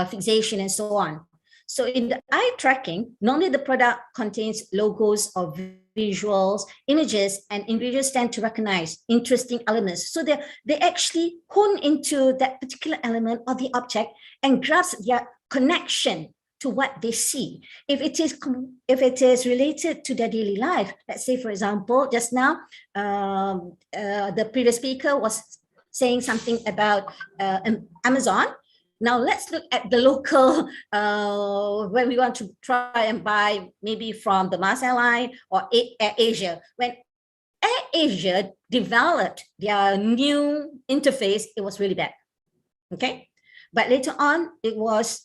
D: fixation, and so on. So in the eye tracking, normally the product contains logos or visuals, images, and individuals tend to recognize interesting elements. So they actually hone into that particular element of the object and grasp their connection to what they see. If it is related to their daily life, let's say, for example, just now, the previous speaker was saying something about Amazon. Now let's look at the local, when we want to try and buy maybe from the Mars Airline or Air Asia. When Air Asia developed their new interface, it was really bad. Okay, but later on it was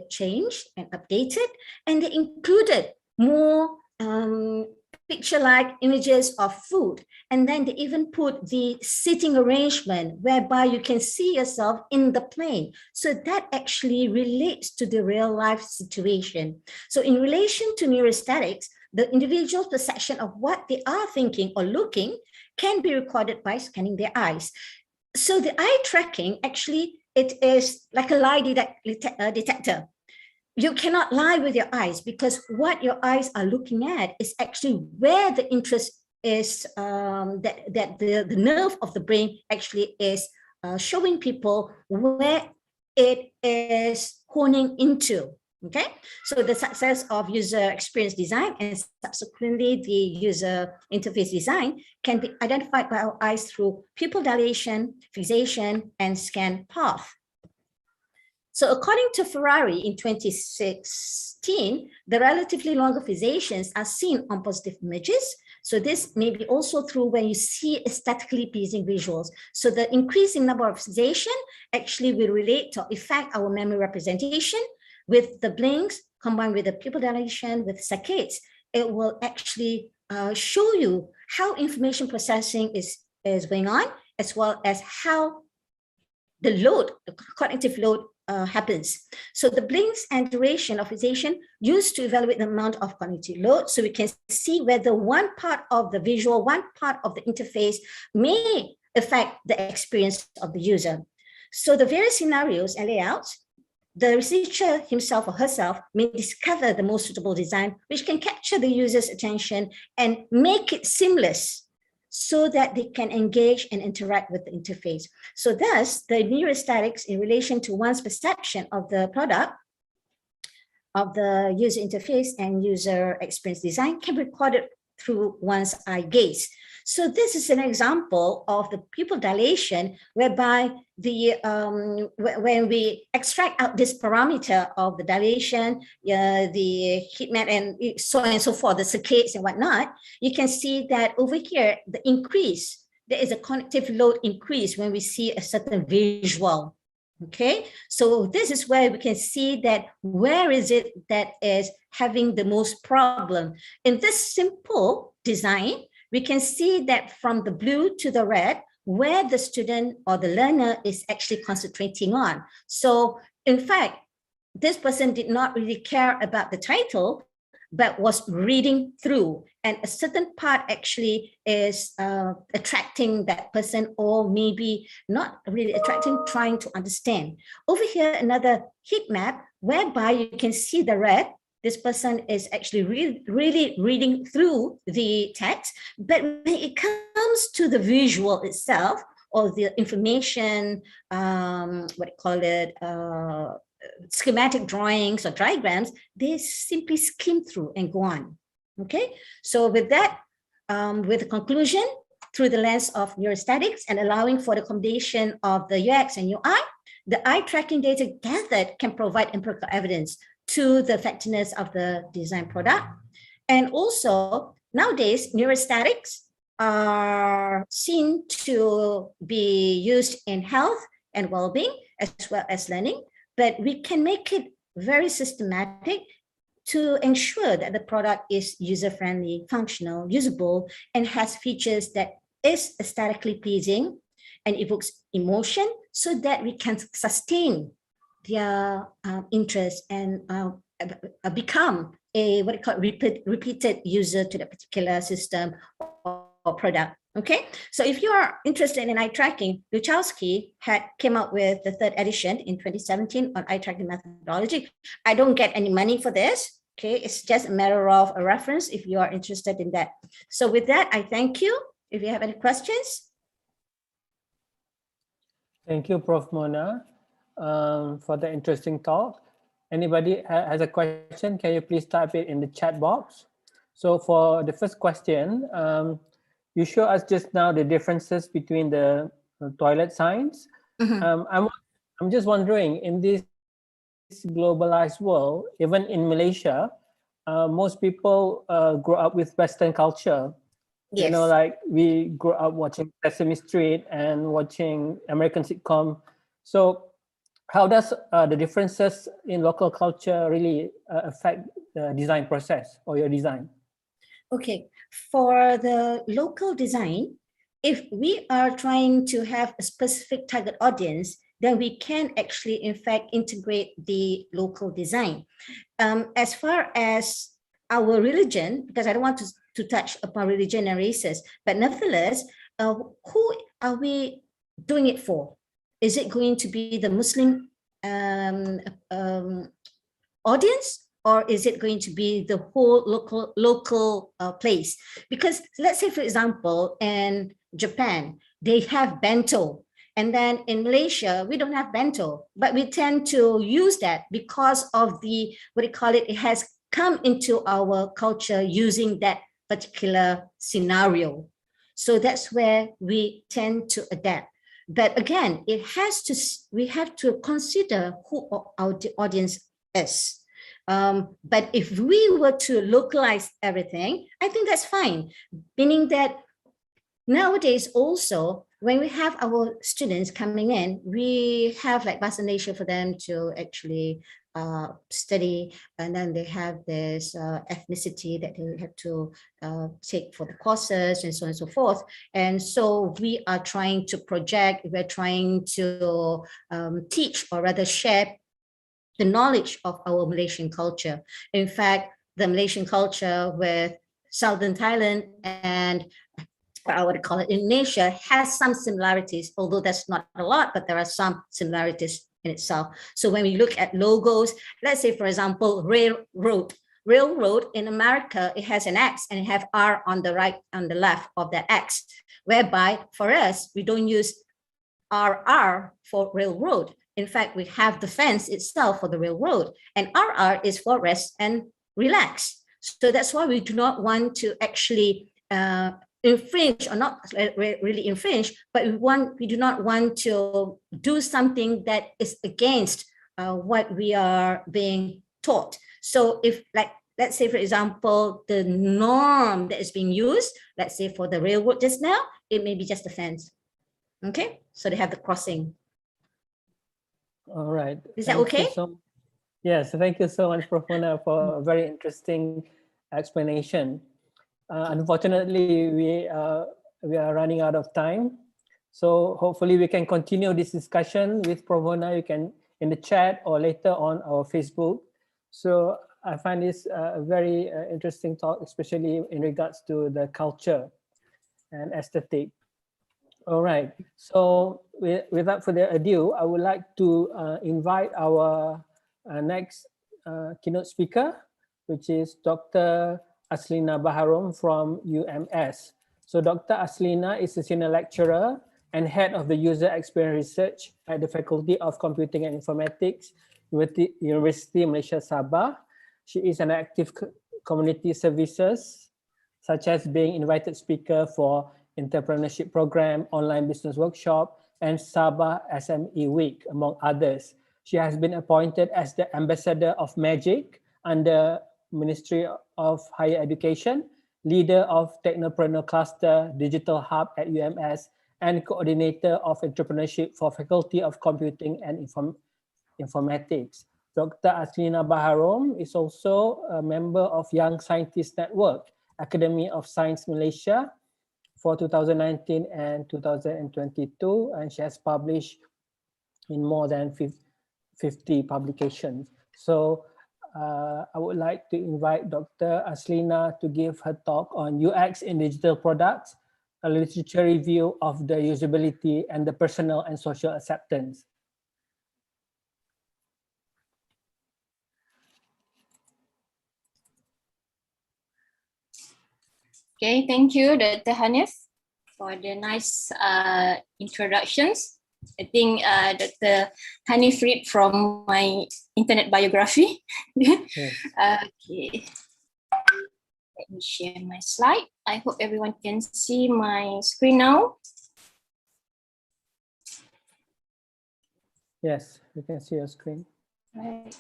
D: changed and updated, and they included more picture-like images of food, and then they even put the seating arrangement whereby you can see yourself in the plane. So that actually relates to the real life situation. So in relation to neurosthetics, the individual's perception of what they are thinking or looking can be recorded by scanning their eyes. So the eye tracking, actually, it is like a lie detector. You cannot lie with your eyes, because what your eyes are looking at is actually where the interest is, that the nerve of the brain actually is showing people where it is honing into. Okay, so the success of user experience design and subsequently the user interface design can be identified by our eyes through pupil dilation, fixation, and scan path. So according to Ferrari in 2016, the relatively longer fixations are seen on positive images. So this may be also true when you see aesthetically pleasing visuals. So the increasing number of fixation actually will relate to affect our memory representation. With the blinks combined with the pupil dilation with saccades, it will actually show you how information processing is going on, as well as how the load, the cognitive load happens. So the blinks and duration of fixation used to evaluate the amount of cognitive load, so we can see whether one part of the visual, one part of the interface may affect the experience of the user. So the various scenarios and layouts, the researcher himself or herself may discover the most suitable design, which can capture the user's attention and make it seamless so that they can engage and interact with the interface. So thus, the neurosthetics in relation to one's perception of the product, of the user interface and user experience design can be recorded through one's eye gaze. So this is an example of the pupil dilation, whereby the when we extract out this parameter of the dilation, the heat map, and so on and so forth, the saccades and whatnot, you can see that over here, the increase, there is a cognitive load increase when we see a certain visual. Okay, so this is where we can see that where is it that is having the most problem. In this simple design, we can see that from the blue to the red, where the student or the learner is actually concentrating on. So in fact, this person did not really care about the title, but was reading through, and a certain part actually is attracting that person, or maybe not really attracting, trying to understand. Over here, another heat map whereby you can see the red. This person is actually really reading through the text, but when it comes to the visual itself, or the information, schematic drawings or diagrams, they simply skim through and go on. Okay, so with that, with the conclusion through the lens of neurosthetics and allowing for the combination of the UX and UI, the eye tracking data gathered can provide empirical evidence to the effectiveness of the design product. And also nowadays, neurosthetics are seen to be used in health and well-being as well as learning, but we can make it very systematic to ensure that the product is user-friendly, functional, usable, and has features that is aesthetically pleasing and evokes emotion, so that we can sustain their interest and become a repeated user to the particular system or product. Okay, so if you are interested in eye tracking, Luchowski came out with the 3rd edition in 2017 on eye tracking methodology. I don't get any money for this. Okay, it's just a matter of a reference if you are interested in that. So with that, I thank you. If you have any questions.
A: Thank you, Prof. Mona, for the interesting talk. Anybody has a question, can you please type it in the chat box? So for the first question, you show us just now the differences between the toilet signs.
D: Mm-hmm.
A: I'm just wondering, in this globalized world, even in Malaysia, most people grow up with Western culture.
D: Yes.
A: You know, like we grew up watching Sesame Street and watching American sitcom. So how does the differences in local culture really affect the design process or your design?
D: Okay, for the local design, if we are trying to have a specific target audience, then we can actually, in fact, integrate the local design. As far as our religion, because I don't want to touch upon religion and races, but nevertheless, who are we doing it for? Is it going to be the Muslim audience, or is it going to be the whole local place? Because let's say, for example, in Japan, they have bento. And then in Malaysia, we don't have bento, but we tend to use that because of the, what do you call it? It has come into our culture using that particular scenario. So that's where we tend to adapt. But again, we have to consider who our audience is. But if we were to localize everything, I think that's fine. Meaning that nowadays also, when we have our students coming in, we have like Bahasa Malaysia for them to actually study, and then they have this ethnicity that they have to take for the courses and so on and so forth. And so we are trying to project, we're trying to teach, or rather share the knowledge of our Malaysian culture. In fact, the Malaysian culture with Southern Thailand and I would call it Indonesia has some similarities, although that's not a lot, but there are some similarities in itself. So when we look at logos, let's say, for example, railroad in America, it has an X and it have R on the right, on the left of that X, whereby for us, we don't use RR for railroad. In fact, we have the fence itself for the railroad, and RR is for rest and relax. So that's why we do not want to actually infringe, or not really infringe, but we do not want to do something that is against what we are being taught. So if, like, let's say, for example, the norm that is being used, let's say for the railroad just now, it may be just a fence. Okay, so they have the crossing.
A: All right.
D: Is that okay?
A: Yes, thank you so much, Prof. Mona, for a very interesting explanation. Unfortunately, we are running out of time. So hopefully we can continue this discussion with Prof. Mona. You can in the chat or later on our Facebook. So I find this a very interesting talk, especially in regards to the culture and aesthetic. All right. So without further ado, I would like to invite our next keynote speaker, which is Dr. Aslina Baharom from UMS. So Dr. Aslina is a senior lecturer and head of the user experience research at the Faculty of Computing and Informatics, University Malaysia Sabah. She is an active community services, such as being invited speaker for entrepreneurship program, online business workshop, and Sabah SME Week, among others. She has been appointed as the ambassador of Magic under Ministry of Higher Education, leader of Technopreneur Cluster Digital Hub at UMS, and coordinator of entrepreneurship for Faculty of Computing and Informatics. Dr. Aslina Baharom is also a member of Young Scientist Network, Academy of Science Malaysia, for 2019 and 2022, and she has published in more than 50 publications. So I would like to invite Dr. Aslina to give her talk on UX in digital products, a literature review of the usability and the personal and social acceptance.
E: Okay, thank you, Dr. Hanif, for the nice introductions. I think Dr. Hanif read from my internet biography. Yes. Okay, let me share my slide. I hope everyone can see my screen now.
A: Yes, you can see your screen.
E: Right.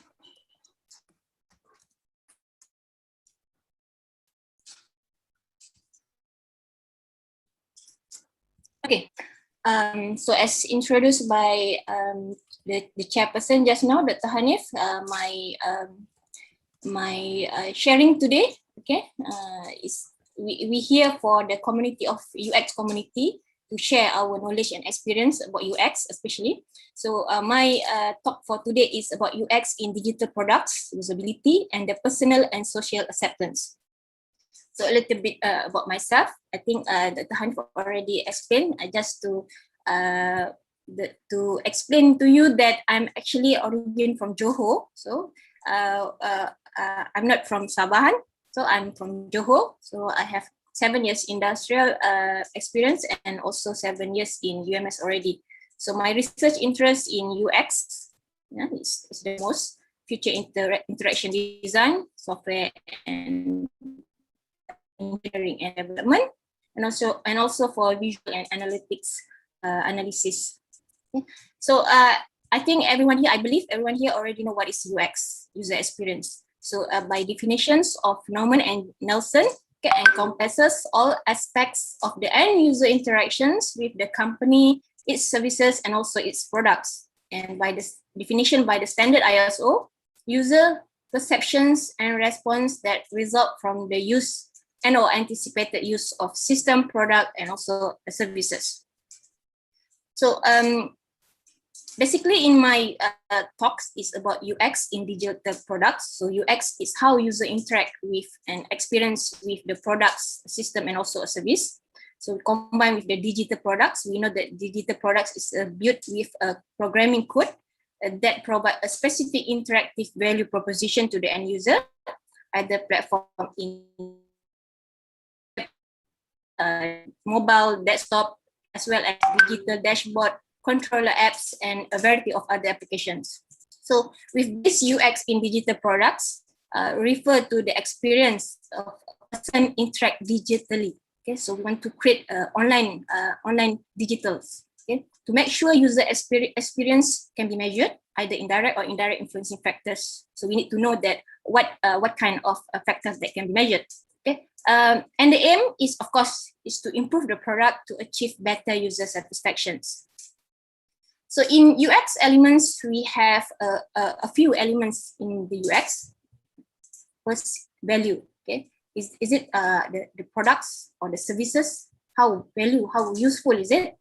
E: Okay. So as introduced by the chairperson just now, Dr. Hanif, my sharing today, okay, is we here for the community of UX community to share our knowledge and experience about UX especially. So my talk for today is about UX in digital products, usability, and the personal and social acceptance. So a little bit about myself. I think Dr. Hanif already explained. Just to explain to you that I'm actually origin from Johor. So I'm not from Sabahan. So I'm from Johor. So I have 7 years industrial experience and also 7 years in UMS already. So my research interest in UX is the most future interaction design, software and engineering and development, and also for visual and analytics analysis. Okay. So I think everyone here, I believe everyone here already know what is UX, user experience. So by definitions of Norman and Nelson, okay, encompasses all aspects of the end user interactions with the company, its services, and also its products. And by this definition by the standard ISO, user perceptions and response that result from the use and or anticipated use of system, product, and also services. So basically in my talks is about UX in digital products. So UX is how user interact with and experience with the products, system, and also a service. So combined with the digital products, we know that digital products is built with a programming code that provide a specific interactive value proposition to the end user, either platform in mobile, desktop, as well as digital dashboard, controller apps, and a variety of other applications. So with this UX in digital products, refer to the experience of a person interact digitally. Okay, so we want to create online digitals. Okay, to make sure user experience can be measured, either indirect or indirect influencing factors. So we need to know that what kind of factors that can be measured. Okay, and the aim is, of course, is to improve the product to achieve better user satisfactions. So in UX elements, we have a few elements in the UX. First, value. Okay, is it the products or the services? How useful is it?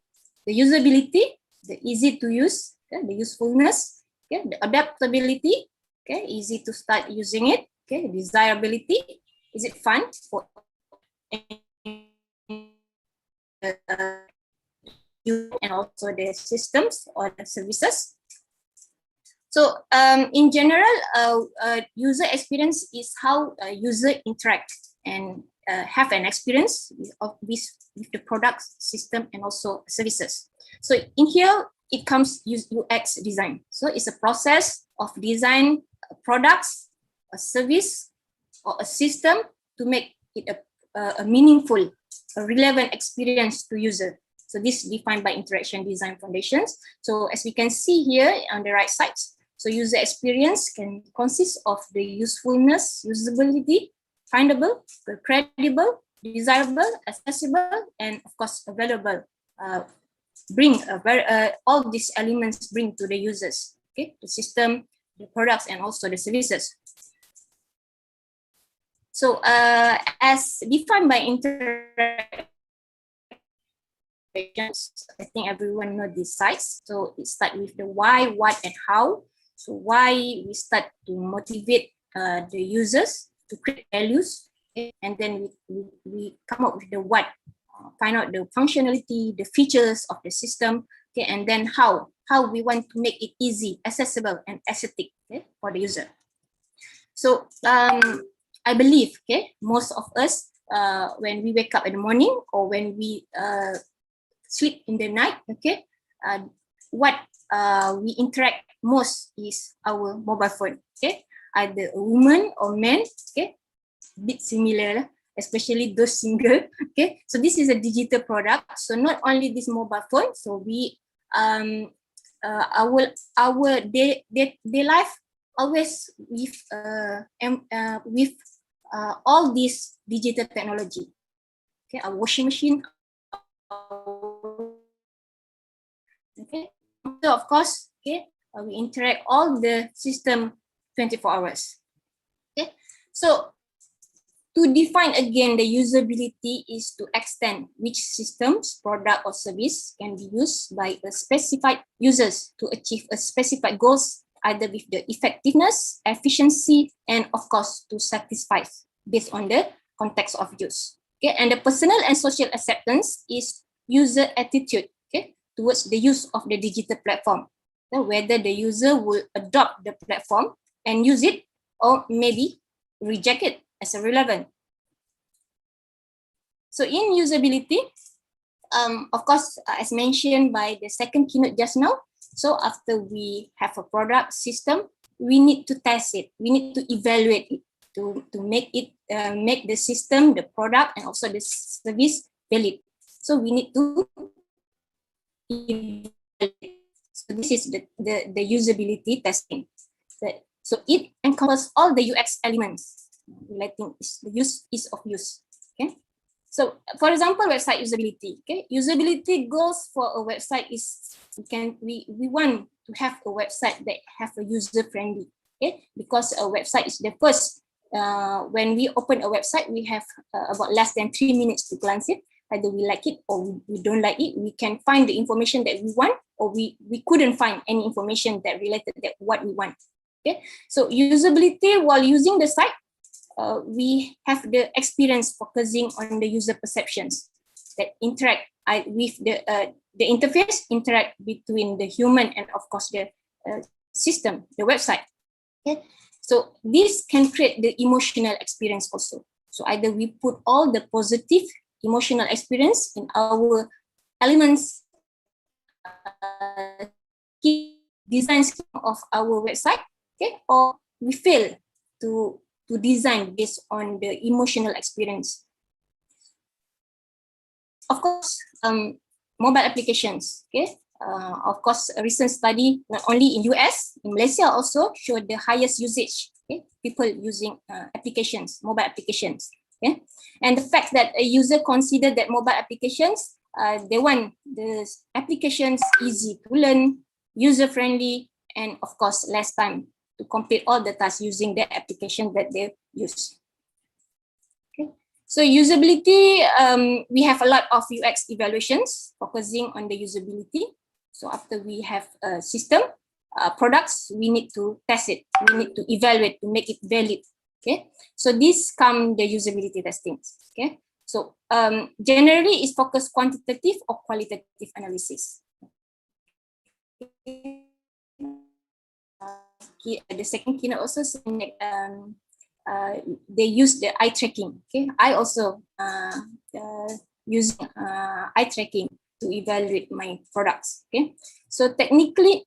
E: The usability, the easy to use, okay, the usefulness, okay, the adaptability, okay, easy to start using it, okay, desirability. Is it fun for you and also the systems or the services? So in general, user experience is how a user interact and have an experience with the products, system, and also services. So in here, it comes UX design. So it's a process of design products, a service, or a system to make it a meaningful, a relevant experience to user. So this is defined by interaction design foundations. So as we can see here on the right side, so user experience can consist of the usefulness, usability, findable, credible, desirable, accessible, and of course available. All these elements bring to the users, okay, the system, the products, and also the services. So as defined by interaction, I think everyone knows these sites. So it starts with the why, what, and how. So why we start to motivate the users to create values, okay? And then we come up with the what, find out the functionality, the features of the system, okay? And then how we want to make it easy, accessible, and aesthetic, okay, for the user. So I believe, okay, most of us, when we wake up in the morning or when we sleep in the night, okay, what we interact most is our mobile phone, okay, either a woman or man, okay, bit similar, especially those single, okay. So this is a digital product. So not only this mobile phone, so we our day life always with all this digital technology. Okay, our washing machine. Okay, so of course, okay, we interact all the system 24 hours. Okay, so to define again the usability is to extend which systems, product or service can be used by a specified users to achieve a specified goals, either with the effectiveness, efficiency, and of course to satisfy based on the context of use. Okay, and the personal and social acceptance is user attitude, okay, towards the use of the digital platform. So whether the user will adopt the platform and use it or maybe reject it as irrelevant. So in usability, of course, as mentioned by the second keynote just now, so after we have a product system, we need to test it. We need to evaluate it to make it, make the system, the product, and also the service valid. So we need to evaluate. So this is the usability testing. So it encompasses all the UX elements relating the ease of use. Okay. So for example, website usability. Okay, usability goals for a website is we want to have a website that have a user friendly. Okay, because a website is the first. When we open a website, we have about less than 3 minutes to glance it. Either we like it or we don't like it. We can find the information that we want, or we couldn't find any information that related to what we want. Okay, so usability while using the site, we have the experience focusing on the user perceptions that interact with the interface, interact between the human and of course the system, the website. Okay, so this can create the emotional experience also. So either we put all the positive emotional experience in our elements design of our website, okay, or we fail to design based on the emotional experience. Of course, mobile applications, okay. Of course, a recent study not only in US, in Malaysia also showed the highest usage, okay, people using applications, mobile applications, okay. And the fact that a user considered that mobile applications, they want the applications easy to learn, user-friendly, and of course, less time to complete all the tasks using the application that they use. Okay. So usability, we have a lot of UX evaluations focusing on the usability. So after we have a system, products, we need to test it. We need to evaluate to make it valid. Okay. So this come the usability testing. Okay. So generally it's focused quantitative or qualitative analysis. The second keynote also saying that they use the eye tracking. Okay, I also use eye tracking to evaluate my products. Okay, so technically,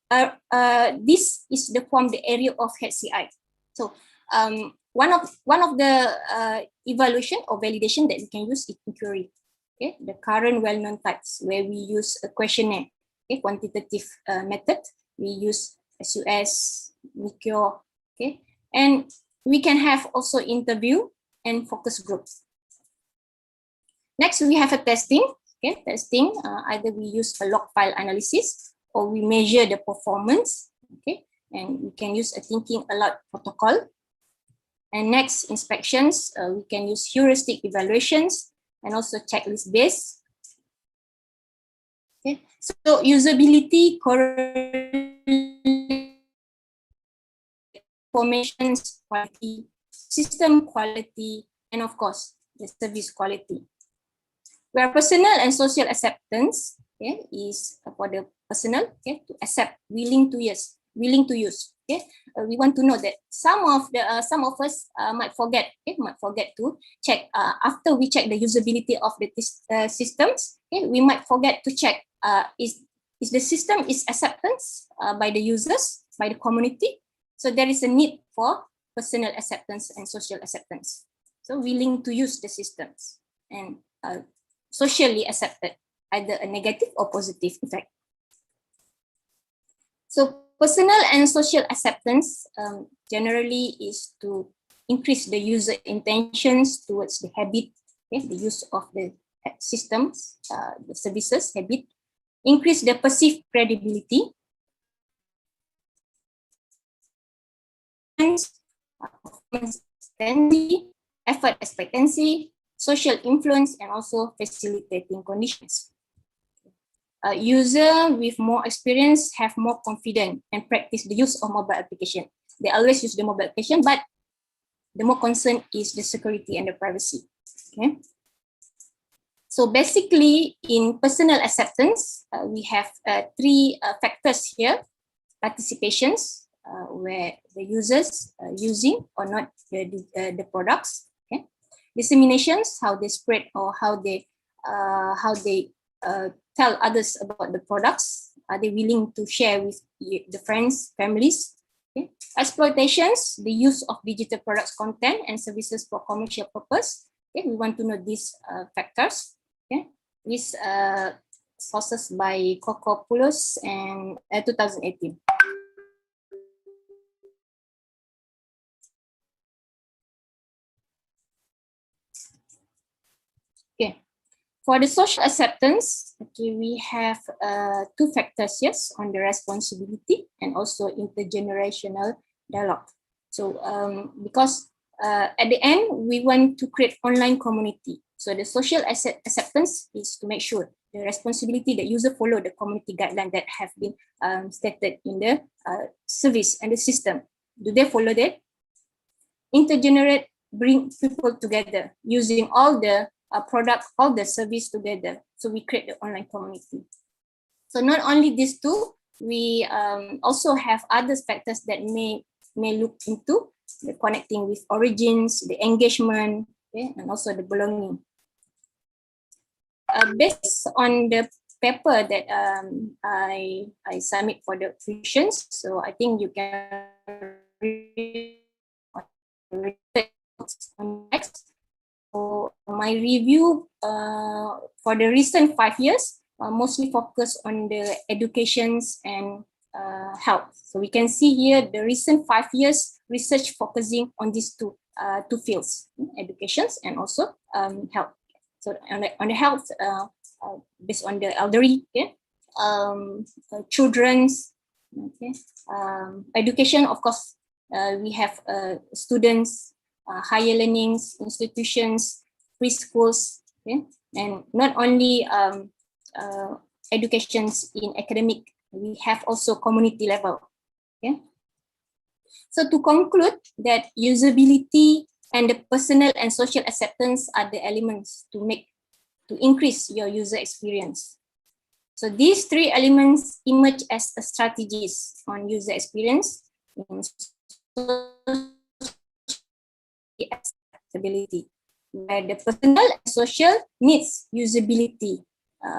E: this is the area of HCI. So one of the evaluation or validation that we can use is inquiry. Okay, the current well-known types where we use a questionnaire. Okay, quantitative method. We use SUS, Mikio, okay, and we can have also interview and focus groups. Next, we have a testing. Okay, testing. Either we use a log file analysis or we measure the performance. Okay, and we can use a thinking aloud protocol. And next, inspections. We can use heuristic evaluations and also checklist based. Okay, so usability information quality, system quality, and of course, the service quality. Where personal and social acceptance, okay, is for the personal, okay, to accept, willing to use. Okay, we want to know that some of us might forget to check after we check the usability of the systems. Okay, we might forget to check is the system is acceptance by the users, by the community. So there is a need for personal acceptance and social acceptance. So willing to use the systems and socially accepted, either a negative or positive effect. So personal and social acceptance generally is to increase the user intentions towards the habit, okay, the use of the systems, the services habit, increase the perceived credibility, performance expectancy, effort expectancy, social influence, and also facilitating conditions. User with more experience have more confidence and practice the use of mobile application. They always use the mobile application, but the more concern is the security and the privacy. Okay. So basically, in personal acceptance, we have three factors here: participations, where the users using or not the products. Okay. Disseminations, how they spread or how they tell others about the products. Are they willing to share with the friends, families? Okay. Exploitations, the use of digital products, content, and services for commercial purpose. Okay. We want to know these factors. Okay. This sources by Kokopoulos and 2018. Okay. For the social acceptance, okay, we have two factors, yes, on the responsibility and also intergenerational dialogue. So because at the end, we want to create online community. So the social acceptance is to make sure the responsibility that user follow the community guideline that have been stated in the service and the system. Do they follow that? Intergenerate, bring people together using all the product, all the service together. So we create the online community. So not only these two, we also have other factors that may look into the connecting with origins, the engagement, okay, and also the belonging. Based on the paper that I submit for the fusions, so I think you can read on next. So my review for the recent 5 years mostly focus on the educations and health. So we can see here the recent 5 years research focusing on these two fields, educations and also health. So on the health, based on the elderly, okay, children's, okay, education, of course, we have students, higher learnings, institutions, preschools, okay, and not only educations in academic, we have also community level. Okay. So to conclude that usability and the personal and social acceptance are the elements to increase your user experience. So these three elements emerge as strategies on user experience in acceptability, where the personal and social needs usability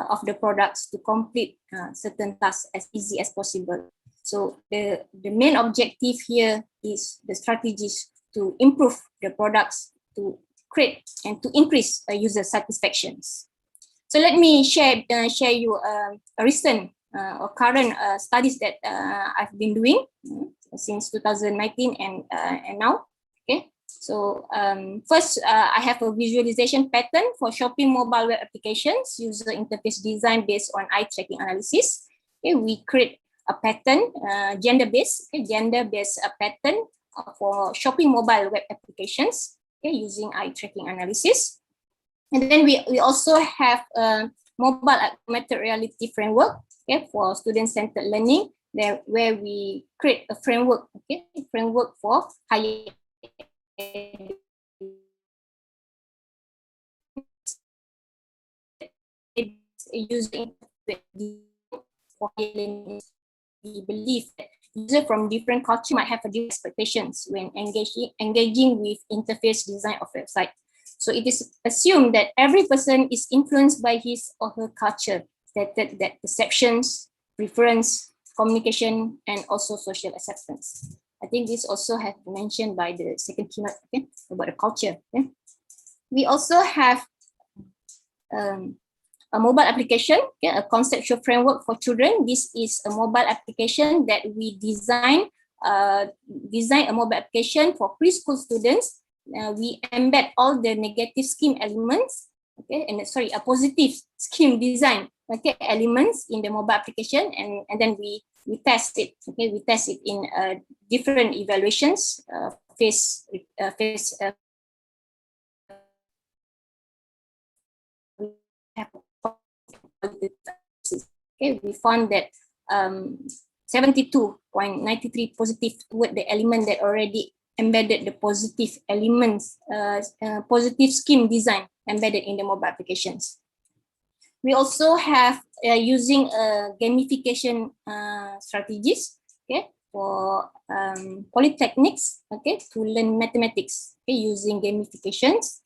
E: of the products to complete certain tasks as easy as possible. So the main objective here is the strategies to improve the products, to create and to increase user satisfactions. So let me share you a recent or current studies that I've been doing since 2019 and now. Okay. So first, I have a visualization pattern for shopping mobile web applications, user interface design based on eye tracking analysis. Okay, we create a pattern, gender-based pattern for shopping mobile web applications, okay, using eye tracking analysis. And then we also have a mobile augmented reality framework, okay, for student-centered learning, there where we create a framework, okay, framework for higher using for higher learning. We believe that users from different cultures might have a different expectations when engaging with interface design of website. So it is assumed that every person is influenced by his or her culture, that perceptions, preference, communication, and also social acceptance. I think this also has been mentioned by the second keynote, okay, about the culture. Okay. We also have a mobile application, okay, a conceptual framework for children. This is a mobile application that we design a mobile application for preschool students. We embed all the negative scheme elements, okay, and a positive scheme design, okay, elements in the mobile application, and then we test it. Okay, we test it in different evaluations, phase. Okay, we found that 72.93 positive toward the element that already embedded the positive elements, positive scheme design embedded in the mobile applications. We also have using gamification strategies, okay, for polytechnics, okay, to learn mathematics, okay, using gamifications.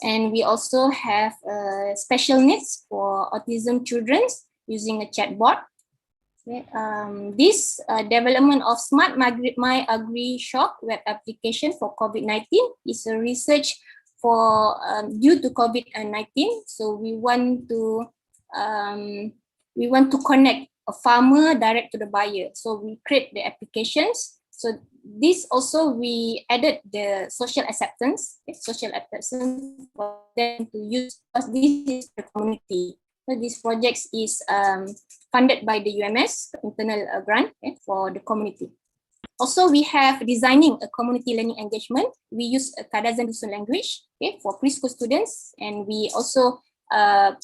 E: And we also have special needs for autism children using a chatbot. Okay. This development of smart myHCI-UX web application for COVID-19 is a research for due to COVID-19. So we want to connect a farmer direct to the buyer. So we create the applications. So this also we added the social acceptance for them to use, because this is the community. So this project is funded by the UMS internal grant, okay, for the community. Also, we have designing a community learning engagement. We use a Kadazan Dusun language, okay, for preschool students, and we also embed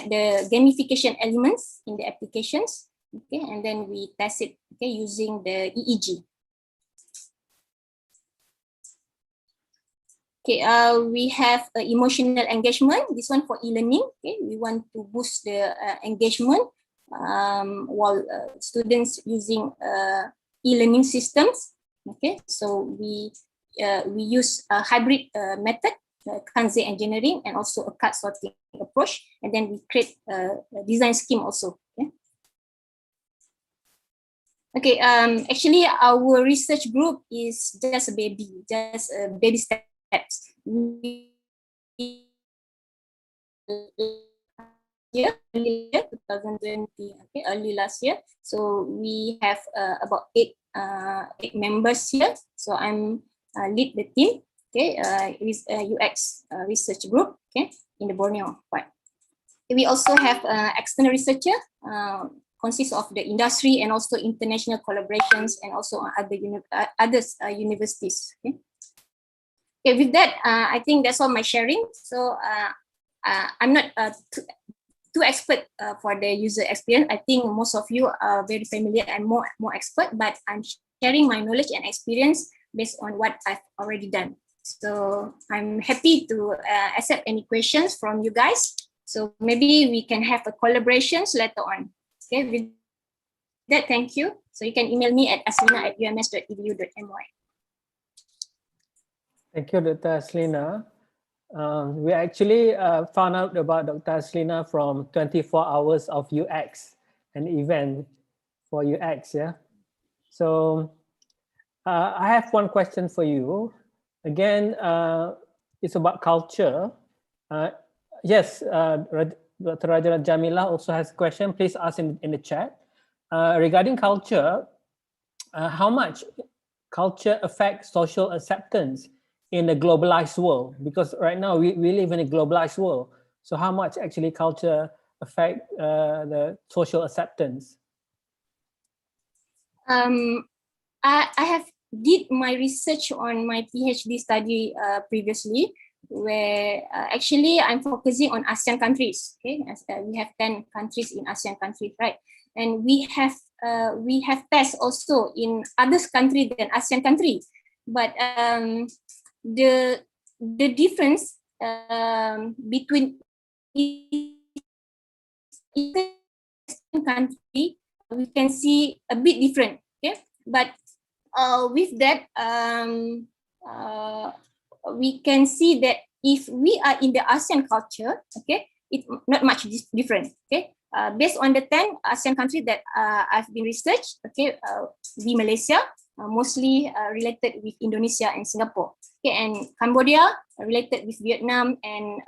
E: the gamification elements in the applications. Okay, and then we test it, okay, using the EEG. Okay, we have emotional engagement. This one for e-learning. Okay, we want to boost the engagement while students using e-learning systems. Okay, so we use a hybrid method, Kanze engineering, and also a card sorting approach, and then we create a design scheme also. Okay. Okay, actually our research group is just a baby steps. Early 2020, okay, early last year. So we have about eight members here. So I'm lead the team, okay, UX research group, okay, in the Borneo part. We also have external researcher, consists of the industry and also international collaborations, and also other universities. Okay. Okay, with that, I think that's all my sharing. So I'm not too expert for the user experience. I think most of you are very familiar and more expert, but I'm sharing my knowledge and experience based on what I've already done. So I'm happy to accept any questions from you guys. So maybe we can have a collaborations later on. Okay, with that, thank you. So you can email me at aslina@ums.edu.my.
A: Thank you, Dr. Aslina. We actually found out about Dr. Aslina from 24 hours of UX, an event for UX, yeah? So I have one question for you. Again, it's about culture. Yes, Dr. Raja Jamila also has a question. Please ask in the chat. Regarding culture, how much culture affects social acceptance in a globalized world? Because right now we live in a globalized world. So how much actually culture affect the social acceptance?
E: I have did my research on my PhD study previously, where actually I'm focusing on ASEAN countries. Okay, we have 10 countries in ASEAN countries, right? And we have tests also in other countries than ASEAN countries, but the difference between each country, we can see a bit different. Okay, but with that, we can see that if we are in the ASEAN culture, okay, it's not much different. Okay, based on the 10 ASEAN countries that I've been researched, okay, we Malaysia, mostly related with Indonesia and Singapore. Okay, and Cambodia related with Vietnam and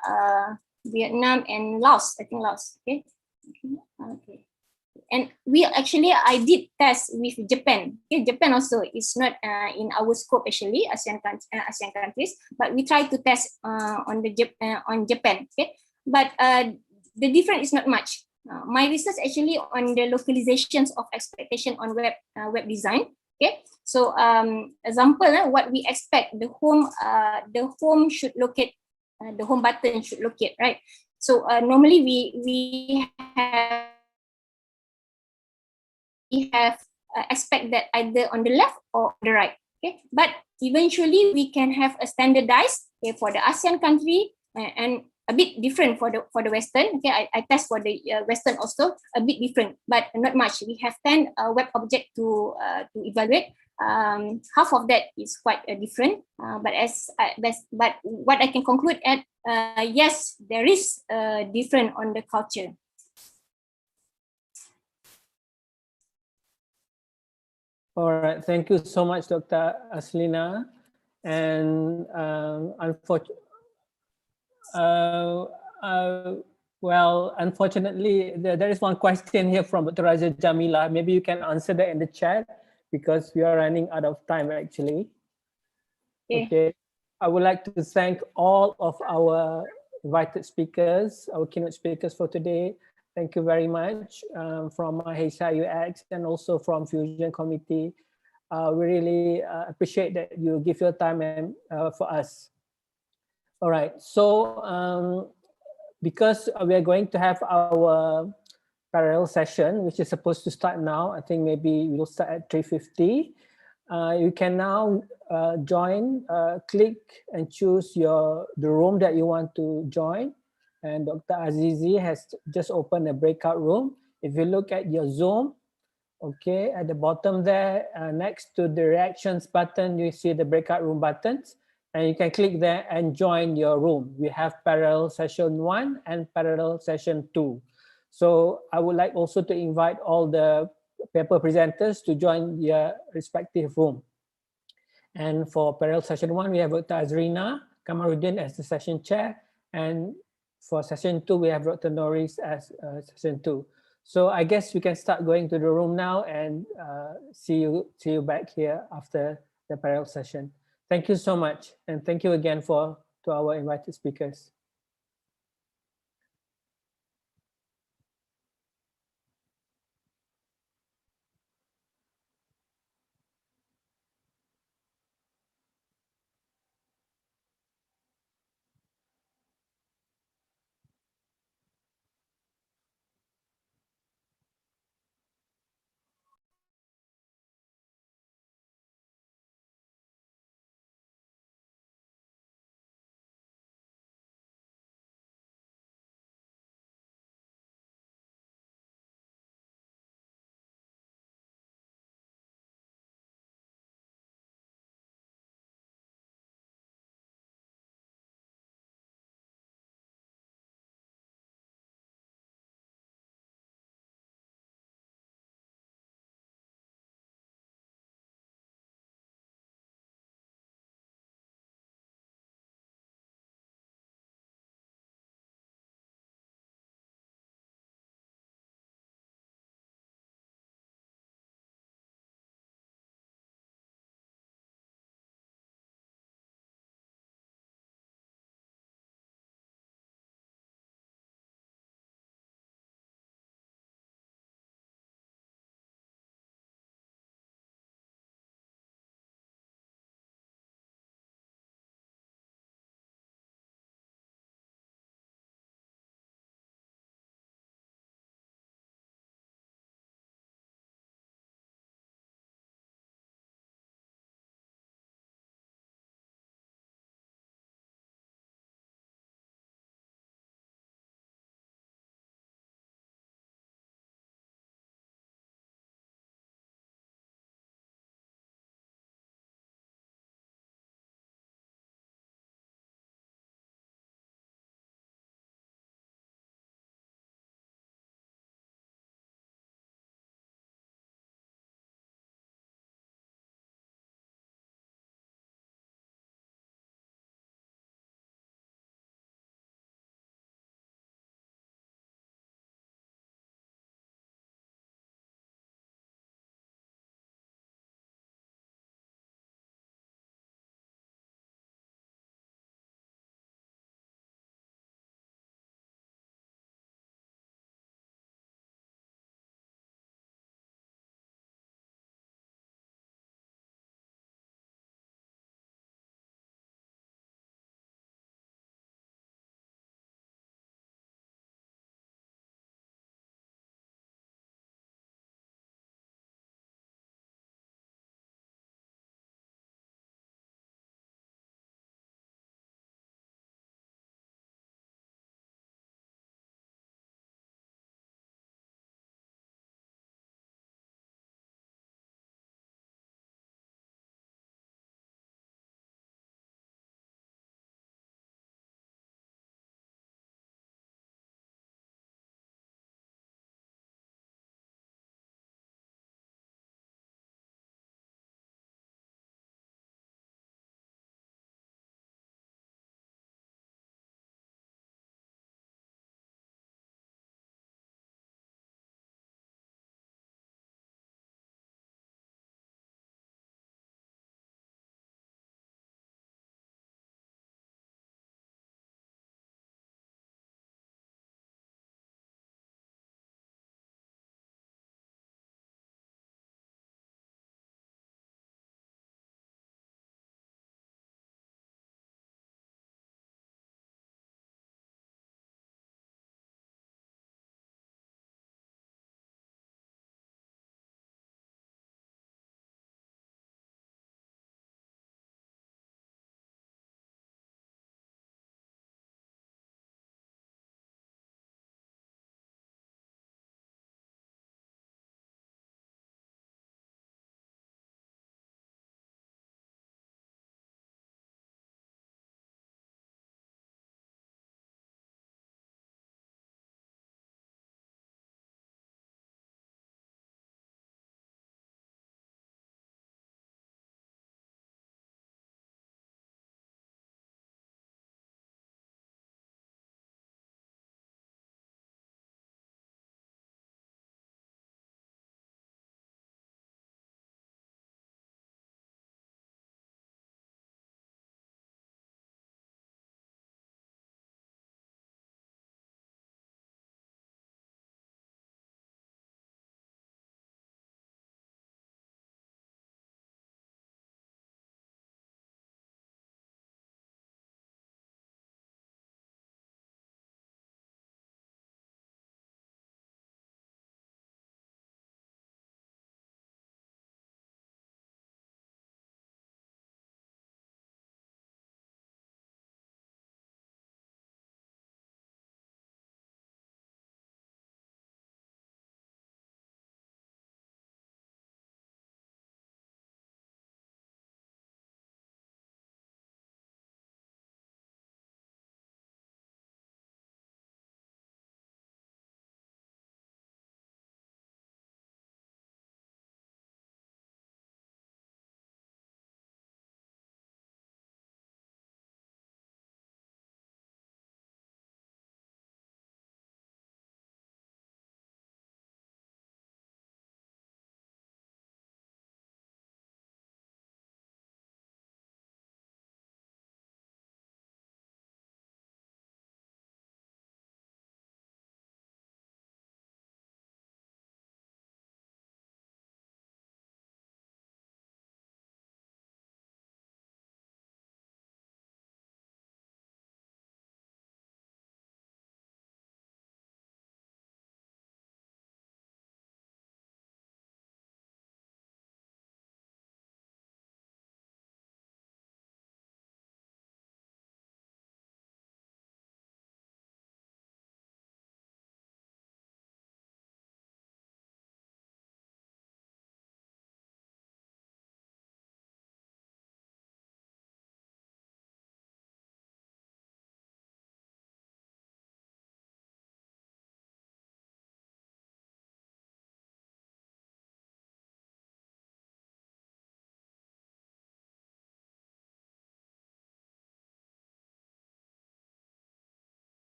E: Laos. I think Laos. Okay. Okay. And I did test with Japan. Okay, Japan also is not in our scope actually, ASEAN countries, but we try to test on Japan. Okay, but the difference is not much. My research actually on the localizations of expectation on web design. Okay, so example, what we expect the home should locate, the home button should locate, right? So normally we have expect that either on the left or the right. Okay, but eventually we can have a standardized, okay, for the ASEAN country and a bit different for the Western. Okay, I test for the Western also a bit different, but not much. We have 10 web object to evaluate. Half of that is quite different, but what I can conclude at yes, there is different on the culture.
A: All right, thank you so much, Dr. Aslina. And unfortunately, there is one question here from Dr. Raja Jamila. Maybe you can answer that in the chat because we are running out of time actually. Okay. I would like to thank all of our invited speakers, our keynote speakers for today. Thank you very much from myHCI-UX and also from Fusion Committee. We really appreciate that you give your time and, for us. All right, so because we are going to have our parallel session, which is supposed to start now, I think maybe we'll start at 3:50. You can now join, click and choose the room that you want to join. And Dr. Azizi has just opened a breakout room. If you look at your Zoom, okay, at the bottom there, next to the reactions button, you see the breakout room buttons, and you can click there and join your room. We have parallel session 1 and parallel session 2. So I would like also to invite all the paper presenters to join their respective room. And for parallel session 1, we have Dr. Azrina Kamarudin as the session chair, and for session 2, we have Dr. Norris as session 2. So I guess we can start going to the room now and see you back here after the parallel session. Thank you so much, and thank you again to our invited speakers.